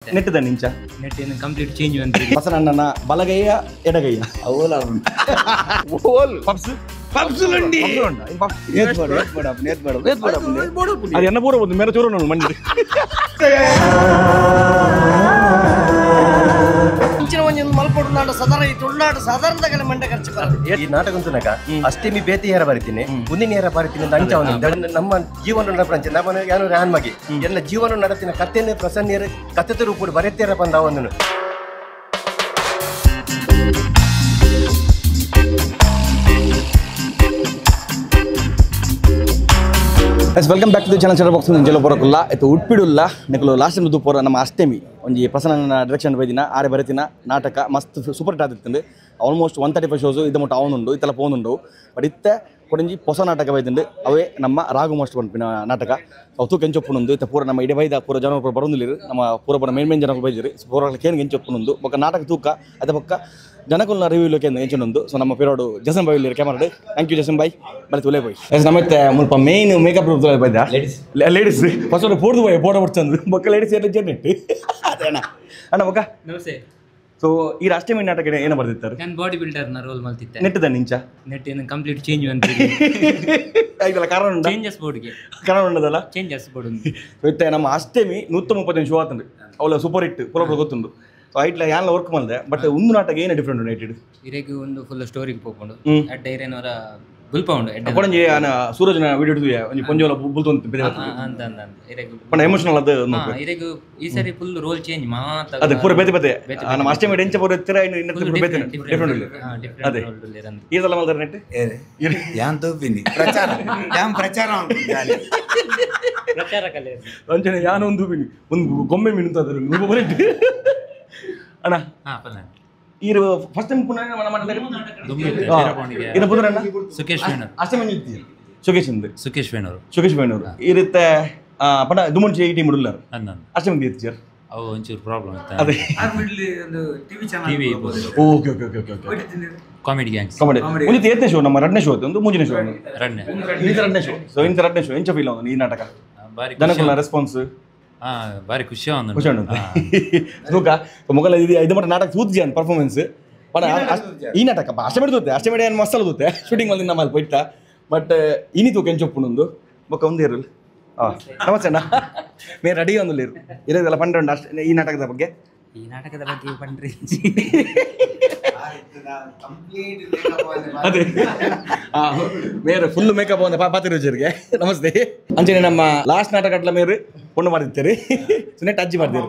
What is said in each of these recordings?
Net the ನಿಂಚ net ಏನು complete change ಅಂತ ಪಸನನ್ನ ಬಲಗೈಯ ಎಡಗೈಯ ಅವೋಲ ಓಲ್ puffs puffs ಲಂಡಿ ಅದು ಎನ್ನ ಪೂರ ಒಂದು ಮೇರೆ ಚೂರು ನಾನು ಮಂಡಿ ಈ ನಾಟಕ ಅಷ್ಟೇಮಿ ಬೇತಿ ಹೇರ ಬರೀತೀನಿ ಮುಂದಿನ ಹೇರ ಬರೀತೀನಿ ಅಂತ ಅಂಚ ಅವನು ನಮ್ಮ ಜೀವನ ನಡಪಂಚ ನಮ್ಮ ಯಾರು ರಾನ್ ಮಗೆ ಎಲ್ಲ ಜೀವನ ನಡತಿನ ಕಥೆನೇ ಪ್ರಸನ್ನ ಕಥೆ ರೂಪ ಬರೆಯತ್ತೇರ ಬಂದ ಅವನು welcome back to the channel ಚಂದ್ರ ಬಾಕ್ಸ್ ಜಲ ಬರೋಕಲ್ಲ ಇದು ಉಟ್ಪಿಡುಲ್ಲ ನಿಕಲು ಲಾಸ್ಟ್ ಟೈಮ್ ಪೂರ ನಮ್ಮ ಅಷ್ಟೇಮಿ ಒಂಜಿ ಪ್ರಸನ್ನ ಡೈರೆಕ್ಷನ್ ಬೈದಿನ ಆರೆ ಬರೀತಿನ ನಾಟಕ ಮಸ್ತ್ ಸೂಪರ್ ಹಿಟ್ ಆದಿತ್ತಂದು ಆಲ್ಮೋಸ್ಟ್ 135 ಶೋಸು ಇದು ಮುಟ್ಟ ಅವನುಂಡು ಇತ್ತೆಲ್ಲ ಪೋನುಂಡು ಬಟ್ ಇತ್ತೆ ಕೊಡಂಜಿ ಹೊಸ ನಾಟಕ ಬೈದಿಂಡು ಅವೇ ನಮ್ಮ ರಾಘು ಮಾಸ್ಟರ್ ಪಂಪಿನ ನಾಟಕ ಅವು ಕೆಂಚೊಪ್ಪುನುಂದು ಇತ್ತ ಪೂರ ನಮ್ಮ ಇಡೀ ಬೈದ ಪೂರ ಜನ ಬರೋದಿಲ್ಲ ನಮ್ಮ ಪೂರ ಬರ ಮೇನ್ ಜನಗಳು ಬೈದಿರಿ ಪೂರ ಕೇನು ಕೆಂಚೊಪ್ಪುನುಂದು ಬೊಕ್ಕ ನಾಟಕ ತೂಕ ಅದ ಪಕ್ಕ ಜನಕಲ್ನ ರಿವ್ಯೂಲಕ್ಕೆ ಎಂಚನೊಂದು ಸೊ ನಮ್ಮ ಪಿರೋಡು ಜಸನ್ ಬಾಯ್ ಇಲ್ಲಿ ಕ್ಯಾಮರಾ ಥ್ಯಾಂಕ್ ಯು ಜಸನ್ ಬಾಯ್ ಬರೀ ತುಲೆ ಬಾಯ್ ನಮ್ಮತ್ತೆ ಮುಲ್ಪ ಮೇನ್ ಮೇಕಪ್ ಬೈದ ಲೇಡೀಸ್ ಫಸ್ಟ್ ಪೋಡ್ದು ಬಾಯ್ ಫೋಟೋ ಬಿಡ್ತಂದು ಬೊಕ್ಕ ಲೇಡೀಸ್ ಎಲ್ಲ ಜೆನೆಟ್ಟು ಅದೇ ಅಣ್ಣ ಅಣ್ಣ ಬೊಕ್ಕ ನಮಸ್ತೆ ಸೊ ಈ ರಾಷ್ಟ್ರೀಯ ನಾಟಕ ಏನು ಬರ್ದಿರ್ತಾರೆ ನಾನು ಬಾಡಿ ಬಿಲ್ಡರ್ನ ರೋಲ್ ಮಾಡ್ತಿದ್ದೆ ನೆಟ್ ದ ನಿಂಚ ನೆಟ್ ಏನು ಕಂಪ್ಲೀಟ್ ಚೇಂಜ್ ಅಂತ ಇದೆಲ್ಲ ಕಾರಣ ಉಂಟಾ ಚೇಂಜಸ್ ಬೋರ್ಡ್ಗೆ ಕಾರಣ ಉಂಟದಲ್ಲ ಚೇಂಜಸ್ ಬೋರ್ಡ್ ಮತ್ತೆ ನಮ್ಮ ಅಷ್ಟೇಮಿ 135 ಶೋ ಆತಂಡು ಅವಳ ಸೂಪರ್ ಹಿಟ್ ಪೂರ ಗೊತ್ತುಂಡು ಸೊ ಐಟ್ಲ ಯಾನ್ಲ ವರ್ಕ್ ಮಾಡಿದೆ ಬಟ್ ಒಂದು ನಾಟಕ ಏನು ಡಿಫ್ರೆಂಟ್ ಉಂಟು ಐಟಿಡ್ ಇರೆಗೆ ಒಂದು ಫುಲ್ ಸ್ಟೋರಿಗೆ ಪೋಕೊಂಡು ಅಡ್ಡ ಇರೇನವರ ಬುಲ್ಪ ಉಂಡು ಅಪ್ಪಣಂಜಿ ಸೂರಜನ ವಿಡಿಯೋ ಹಿಡಿದು ಒಂಜಿ ಪೊಂಜೋಲ ಬುಲ್ತು ಅಂತ ಅಂತ ಇರೆಗೆ ಪಂಡ ಎಮೋಷನಲ್ ಅದು ಇರೆಗೆ ಈ ಸರಿ ಫುಲ್ ರೋಲ್ ಚೇಂಜ್ ಮಾತ ಅದೇ ಪೂರ ಬೇತೆ ಬೇತೆ ನಮ್ಮ ಅಷ್ಟೇಮಿ ಡೆಂಚ ಪೂರ ಎತ್ತರ ಇನ್ನು ಪೂರ ಬೇತೆ ಡಿಫ್ರೆಂಟ್ ಅದೇ ಇದೆಲ್ಲ ಮಾಡ್ತಾರೆ ನೆಟ್ ಯಾನ್ ತೋಪಿನಿ ಪ್ರಚಾರ ಯಾನ್ ಪ್ರಚಾರ ಪ್ರಚಾರ ಕಲೆ ಅಂಚನೆ ಯಾನು ಒಂದು ಮೀನು ಒಂದು ಗೊಂಬೆ ಮೀನು ಅಂತ ಅದ್ರ ನೀವು ಬರೀ ಅಣ್ಣ ಇರು ಫಸ್ಟ್ ಟೈಮ್ ಪುನಃ ಇದು ಪುನಃ ಸುಕೇಶ್ ವೇಣೂರ್ ಅಷ್ಟೇಮಿ ಸುಕೇಶ್ ಅಂದು ಸುಕೇಶ್ ವೇಣೂರ್ ಸುಕೇಶ್ ವೇಣೂರು ಇರುತ್ತೆ ಪಂಡ ದುಮುಂಚಿ ಈ ಟೀಮ್ ಉಳ್ಳಾರ ಅಂದನ್ ಅಷ್ಟೇಮಿ ಇರ್ತೀರ್ ಅವು ಒಂಚೂರು ಪ್ರಾಬ್ಲಮ್ ಇತ್ತು ಅದೇ TV okay okay okay okay comedy gangs comedy ಒಂದು ಏತನೇ ಶೋ ನಮ್ಮ ಎರಡನೇ ಶೋ ಒಂದು ಮೂರನೇ ಶೋ ರನ್ನೆ ಇಂಥ ಎರಡನೇ ಶೋ ಸೊ ಇಂಥ ಎರಡನೇ ಶೋ ಎಂಚ ಫೀಲ್ ಈ ನಾಟಕ ಬಾರಿ ಜನಕಲ್ನ ರೆಸ್ಪಾನ್ಸ್ ಬಾರಿ ಖುಷಿ ಖುಷಿ ಉಂಟು ತೂಕ ಮೊಗಲ ಇದು ಇದು ಮಟ್ಟ ನಾಟಕ ತೂತ್ಜಿ ಅಂತ ಪರ್ಫಾರ್ಮೆನ್ಸ್ ಬಟ್ ಈ ನಾಟಕ ಅಷ್ಟೇ ತೂತೆ ಅಷ್ಟೇ ಏನು ಮಸಾಲ ತೂತೆ ಶೂಟಿಂಗ್ ಅಲ್ಲಿ ನಮ್ಮಲ್ಲಿ ಪೈಟ ಬಟ್ ಇನಿ ತೂಕ ಎಂಚೊಪ್ಪುನೊಂದು ಬೊಕ್ಕ ಒಂದು ಇರಲಿ ನಮಸ್ತೆ ಅಣ್ಣ ಮೇ ರೆಡಿ ಒಂದು ಇರೋದೆಲ್ಲ ಪಂಡ ಉಂಟು ಅಷ್ಟೇ ಈ ನಾಟಕದ ಬಗ್ಗೆ ಈ ನಾಟಕದ ಬಗ್ಗೆ ಪಂಡ್ರಿ ಅದೇ ಮೇರೆ ಫುಲ್ ಮೇಕಪ್ ಒಂದು ಪಾತಿರೋಜರಿಗೆ ನಮಸ್ತೆ ಅಂಚನೆ ನಮ್ಮ ಲಾಸ್ಟ್ ನಾಟಕ ಅಟ್ಲ ಮೇರೆ ಪುಣ್ಯ ಮಾಡಿರ್ತೀರಿ ನೆಟ್ ಅಜ್ಜಿ ಮಾಡ್ತೀರಿ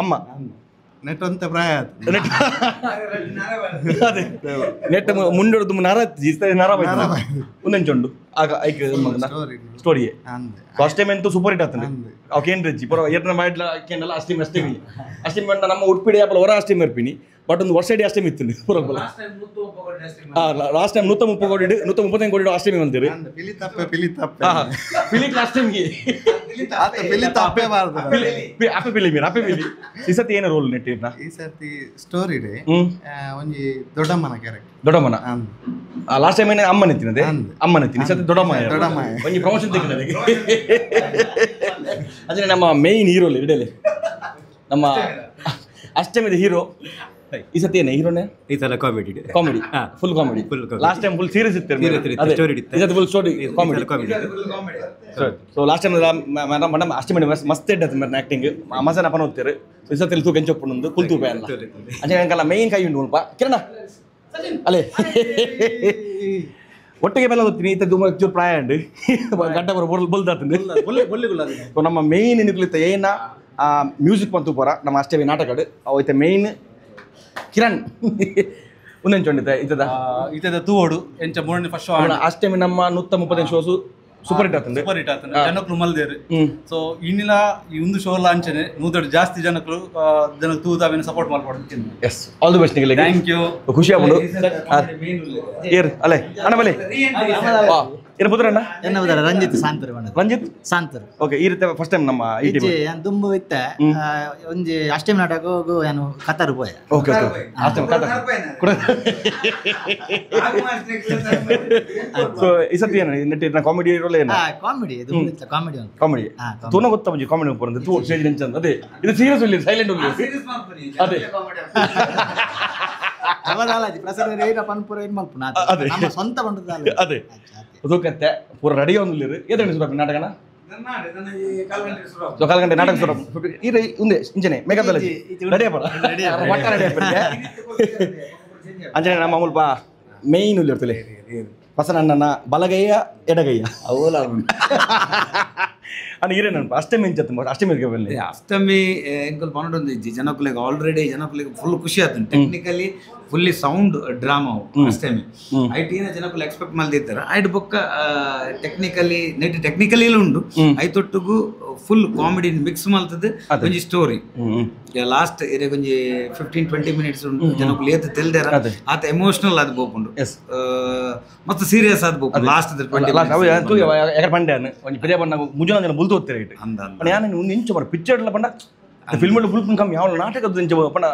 ಅಮ್ಮ ನೆಟ್ ಅಂತ ಪ್ರಾಯ ಅದೇ ನೆಟ್ ಮುಂಡೊಡ್ದು ನರ ಒಂದೆಂಚುಂಡು ಆಗ ಐಕ್ ಸ್ಟೋರಿಯೇ ಫಸ್ಟ್ ಟೈಮ್ ಅಂತೂ ಸೂಪರ್ ಹಿಟ್ ಆಗ್ತದೆ ಅವೇನು ರಜ್ಜಿ ಪರ ಏರ್ನ ಮಾಡ್ಲ ಅಕ್ಕೇನಲ್ಲ ಅಷ್ಟೇಮಿ ಅಷ್ಟೇಮಿ ಬಂದ ನಮ್ಮ ಉಡುಪಿಡಿ ಆಪಲ ಹೊರ ಅಷ್ಟೇಮಿ ಇರ್ಪಿನಿ ಬಟ್ ಒಂದು ವರ್ಷ ಇಡೀ ಅಷ್ಟೇಮಿ ಇತ್ತು ಪೂರಪ್ಪಲ ಲಾಸ್ಟ್ ಟೈಮ್ 130 ಕೋಟಿ 135 ಕೋಟಿ ಅಷ್ಟೇಮಿ ಅಂತೀರಿ ಪಿಲಿಕ್ ಲಾಸ್ಟ್ ಟೈಮ್ಗೆ ಅಪ್ಪೆ ಪಿಲಿ ಮೀರ್ ಅಪ್ಪೆ ಪಿಲಿ ಈ ಸತಿ ಏನು ರೋಲ್ ನೆಟ್ಟಿರ್ನ ಈ ಸರ್ತಿ ಸ್ಟೋರಿ ಇದೆ ಒಂಜಿ ದೊಡ್ಡಮ್ಮನ ಕ್ಯಾರೆಕ್ಟರ್ ದೊಡ್ಡಮ್ಮನ ಲಾಸ್ಟ್ ಟೈಮ್ ಏನೇ ಅಮ್ಮನ ಎತ್ತಿನದೆ ಅಮ್ಮನ ಎತ್ತೀನಿ ಈ ಸತಿ ದೊಡ್ಡಮ್ಮ ಒಂಜಿ ಪ್ರಮೋಷನ್ ತೆಗಿನದೆ ಅಂದ್ರೆ ನಮ್ಮ ಮೇನ್ ಹೀರೋ ಇಡಲಿ ನಮ್ಮ ಅಷ್ಟಮಿದ ಹೀರೋ ಈ ಸತಿ ಏನೇ ಹೀರೋನೇ ಈ ಸಲ comedy comedy full comedy last time full serious ಇತ್ತು full story comedy so last time madam ಅಷ್ಟಮಿ ಮಸ್ತ್ ಇಡ್ಡತ್ತೆ ಮೇರೆ ಆಕ್ಟಿಂಗ್ ಮಸನ ಪನ ಓದ್ತಾರೆ ಸೊ ಈ ಸತಿ ತೂಕ ಎಂಚೊಪ್ಪುನೊಂದು ಫುಲ್ ತೂಕ ಅಲ್ಲ ಅಂಚೆ ನನಗೆಲ್ಲ ಮೇನ್ ಕೈ ಉಂಟು ಸ್ವಲ್ಪ ಕಿರಣ ಅಲ್ಲೇ ಒಟ್ಟಿಗೆ ಮೇಲೆ ಓದ್ತೀನಿ ಈತ ಚೂರು ಪ್ರಾಯ ಉಂಡು ಗಂಟೆ ಬರೋ ಬೊಲ್ದಾತಂದು ಸೊ ನಮ್ಮ ಮೇನ್ ನಿಕ್ಲಿತ್ತ ಏನ ಮ್ಯೂಸಿಕ್ ಬಂತು ಪರ ನಮ್ಮ ಅಷ್ಟೇ ನಾಟಕ ಅವೈತೆ ಮೇನ್ ಕಿರಣ್ ಒಂದೆಂಚೊಂಡಿದ್ದೆ ಇತದ ತೂವೋಡು ಎಂಚ ಮೂರನೇ ಫಸ್ಟ್ ಶೋ ಅಷ್ಟೇ ನಮ್ಮ 135 ಶೋಸು ಸೂಪರ್ ಹಿಟ್ ಆಗ್ತದೆ ಜನಕ್ಕಳು ಮಲ್ದೇರು ಸೊ ಇನ್ನಿಲ ಈ ಒಂದು ಶೋ ಲಾಂಚನೆ ನೂತಡ ಜಾಸ್ತಿ ಜನಕ್ಕಳು ಜನಕ್ಕೆ ತೂದಾವೇನು ಸಪೋರ್ಟ್ ಮಾಡ್ಕೊಡ್ತೀನಿ ಎಸ್ ಆಲ್ ದಿ ಬೆಸ್ಟ್ ನಿಮಗೆ ಥ್ಯಾಂಕ್ ಯು ಖುಷಿ ಆಗ್ಬೋದು ಏರ್ ಅಲ್ಲೇ ಅಣ್ಣ ಬಲೆ ಏನು ಪುತ್ರಣ್ಣ ಎನ್ನ ಉದಾರ ರಂಜಿತ್ ಸಾಂತರ್ ರಂಜಿತ್ ಸಾಂತರ್ ಓಕೆ ಈ ರೀತಿ ಫಸ್ಟ್ ಟೈಮ್ ನಮ್ಮ ಈ ಟೀಮ್ ಏನು ದುಂಬು ಇತ್ತ ಒಂಜಿ ಅಷ್ಟಮಿ ನಾಟಕ ಹೋಗು ಏನು ಕತಾರು ಪೋಯ ಓಕೆ ಓಕೆ ಸೊ ಈ ಸತಿ ಏನು ನೆಟ್ಟಿನ ಕಾಮಿಡಿ ರೋಲ್ ಏನು ಕಾಮಿಡಿ ದುಂಬು ಇತ್ತ ಕಾಮಿಡಿ ಒಂದು ಕಾಮಿಡಿ ತೂನ ಗೊತ್ತಾ ಮುಂಜಿ ಕಾಮಿಡಿ ಬರೋದು ತೂ ಸ್ಟೇಜ್ ನಿಂಚಂದ ಅದೇ ಇದು ಸೀರಿಯಸ್ ಇಲ್ಲಿ ಸೈಲೆಂಟ್ ಉಳ್ಳಿ ಅದೇ ಅವದಾಲಾಜಿ ಪ್ರಸಾದ ಏನ ಪನ್ಪುರ ಏನು ಮಲ್ಪುನ ಅದೇ ನಮ್ಮ ಸ್ವಂತ ಬಂಡದ ಅದೇ ಅದಕ್ಕೆ ಪೂರ ರೆಡಿ ಒಂದಿಲ್ಲ ಎದುರು ಸುರ ನಾಟಕನ ಸೊ 4 ಗಂಟೆ ನಾಟಕ ಸುರ ಇದು ಉಂದೆ ಇಂಚನೆ ಮೇಕಪ್ ಎಲ್ಲ ರೆಡಿ ಪಕ್ಕ ರೆಡಿ ಅಂಚನೆ ನಮ್ಮ ಮುಲ್ಪ ಮೇಯ್ನ್ ಉಳ್ಳಿ ಇರ್ತಲೆ ಪಸನಣ್ಣನ ಬಲಗೈಯ ಎಡಗೈಯ ಅವಲ అని ఇరే నన్ను అష్టమి ఏం చెప్తాను అష్టమికి వెళ్ళి అష్టమి ఇంకొక పనుంది ಜನಕುಲಿಗೆ ಆಲ್ರೆಡಿ ಜನಕುಲಿಗೆ ಫುಲ್ ಖುಷಿ ಆಯ್ತು ಟೆಕ್ನಿಕಲಿ ಫುಲ್ಲಿ ಸೌಂಡ್ ಡ್ರಾಮಾ ಅಷ್ಟಮಿ ಐಟಿನ ಜನಕುಲು ಎಕ್ಸ್ಪೆಕ್ಟ್ ಮಲ್ದಿರ್ತಾರೆ ಐಟ್ ಬೊಕ್ಕ ಟೆಕ್ನಿಕಲಿ ಉಂಡು ಐತೊಟ್ಟಿಗೂ ಫುಲ್ ಕಾಮಿಡಿ ಮಿಕ್ಸ್ ಮಲ್ತದ್ದು ಒಂಜಿ ಸ್ಟೋರಿ ಲಾಸ್ಟ್ ಇರೆ ಒಂಜಿ 15-20 ಮಿನಿಟ್ಸ್ ಉಂಡು ಜನಕುಲು ಏತ್ ತೆಲ್ದಾರ ಆತ ಎಮೋಷನಲ್ ಆದ್ ಬೋಪುಂಡು ಮಸ್ತ್ ಸೀರಿಯಸ್ ಆದ್ ಬೋಪುಂಡು ಲಾಸ್ಟ್ పండే కొంచెం పెద్ద పండ ముంజున జన బుల్తో వచ్చారు నేను నుంచి మరి పిక్చర్ల పండ ఫిల్మ్లో ఫుల్ కమ్ యావ నాటక పండ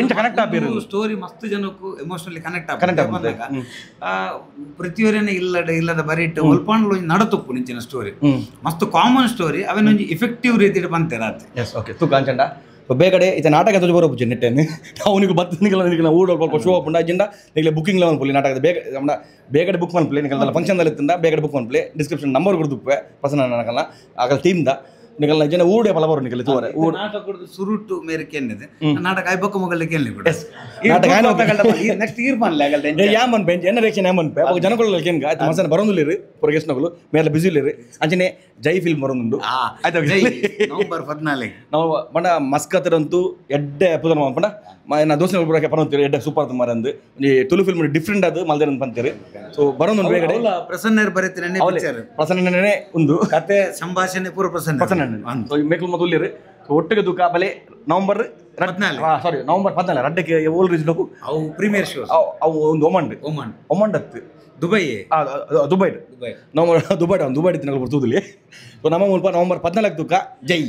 ಎಂಟ ಕನೆಕ್ಟ್ ಆಪೇರು ಸ್ಟೋರಿ ಮಸ್ತ್ ಜನಕ್ಕೂ ಎಮೋಷನಲಿ ಕನೆಕ್ಟ್ ಆಗ ಪ್ರತಿಯೊರೇನೆ ಇಲ್ಲದ ಬರೀಟ್ ಒಲ್ಪಾಂಡ್ಲು ನಡತೊಪ್ಪು ನಿಂಚಿನ ಸ್ಟೋರಿ ಮಸ್ತ್ ಕಾಮನ್ ಸ್ಟೋರಿ ಅವನ ಒಂಜಿ ಎಫೆಕ್ಟಿವ್ ರೀತಿ ಬಂತೇರಾತ್ ಎಸ್ ಓಕೆ ತು ಕಾಂಚಂಡ ಬೇಗಡೆ ಇತ ನಾಟಕ ತೋಜಿ ಬರೋಪು ನೆಟ್ಟೆನೆ ಅವನಿಗೆ ಬತ್ತು ನಿಖಲ ಊಡ ಶೋ ಅಪ್ಪುಂಡ ಅಜ್ಜಿಂಡ ನಿಖಲೆ ಬುಕ್ಕಿಂಗ್ ಲೆವನ್ ಪುಲಿ ನಾಟಕದ ಬೇಗಡೆ ಬುಕ್ ಮನ್ಪ್ಲೆ ನಿಖಲ ಫಂಕ್ಷನ್ದಲ್ಲಿ ಇತ್ತಂದ ಬೇಗಡೆ ಬುಕ್ ಮನ್ಪ್ಲೆ ಡಿಸ್ಕ್ರಿಪ್ಷನ್ ನಂಬರ್ ಕೊಡ್ದುಪ್ಪೆ ಪಸನ ನನಕಲ್ಲ ಆಗಲ್ಲ ಟೀಮ್ದ ನಿಖಲ ಜನ ಊಡೆ ಪಲಬರು ನಿಖಲೆ ತೋರೆ ನಾಟಕ ಸುರುಟ್ಟು ಮೇರೆ ಕೇಳಿದೆ ನಾಟಕ ಐಬಕ್ಕ ಮೊಗಲ್ಲಿ ಕೇಳಿ ನಾಟಕ ನೆಕ್ಸ್ಟ್ ಇರ್ಬನ್ಲೆ ಆಗಲ್ಲ ಯಾಮನ್ ಬೆಂಚ್ ಎನ್ನ ರೇಕ್ಷನ್ ಯಾಮನ್ ಪೆ ಅವಾಗ ಜನಗಳು ಕೇನ್ಗ ಆಯ್ತು ಮಸನ ಬರೋದಿಲ್ಲಿರಿ ಪುರಗೇಶ್ನಗಳು ಮೇಲೆ ಬಿಸಿ ಇಲ್ಲಿರಿ ಅಂಚನೆ ಜೈ ಫಿಲ್ಮ್ ಬರೋದುಂಡು ಆಯ್ತು ನವೆಂಬರ್ 14 ನಾವು ಮಂಡ ಮಸ್ಕತ್ತರಂತೂ ಎಡ್ಡೆ ಪುದರ್ ಪಂಡ ನಾ ದೋಸ್ತ ಬರೋಕೆ ಪರಂತೀರಿ ಎಡ್ಡೆ ಸೂಪರ್ ತುಮಾರ ಅಂದು ಈ ತುಳು ಫಿಲ್ಮ್ ಡಿಫ್ರೆಂಟ್ ಅದು ಮಲ್ದೇರ ಪಂತೀರಿ ಸೊ ಬರೋದು ಬೇಗಡೆ ಪ್ರಸನ್ನರ್ ಬರೀತೀನಿ ಪ್ರಸನ್ನನೇ ಒಂದು ಕತೆ ಸಂಭಾಷಣೆ ಪೂರ ಪ್ರಸನ್ನ ಸೊ ಮೇಕಲ್ ಮೊದಲಿರಿ ಒಟ್ಟಿಗೆ ತೂಕ ಬಲೆ ನವೆಂಬರ್ 14 ರಡ್ಡಕ್ಕೆ ಓಲ್ ರೀಚ್ ಅವು ಪ್ರೀಮಿಯರ್ ಶೋ ಅವು ಒಂದು ಒಮಂಡ್ ಹತ್ತು ದುಬೈ ದುಬೈ ತಿನ್ನಲು ಬರ್ತದಿಲ್ಲ ಸೊ ನಮ್ಮ ಮುಲ್ಪ ನವೆಂಬರ್ 14 ತೂಕ ಜೈ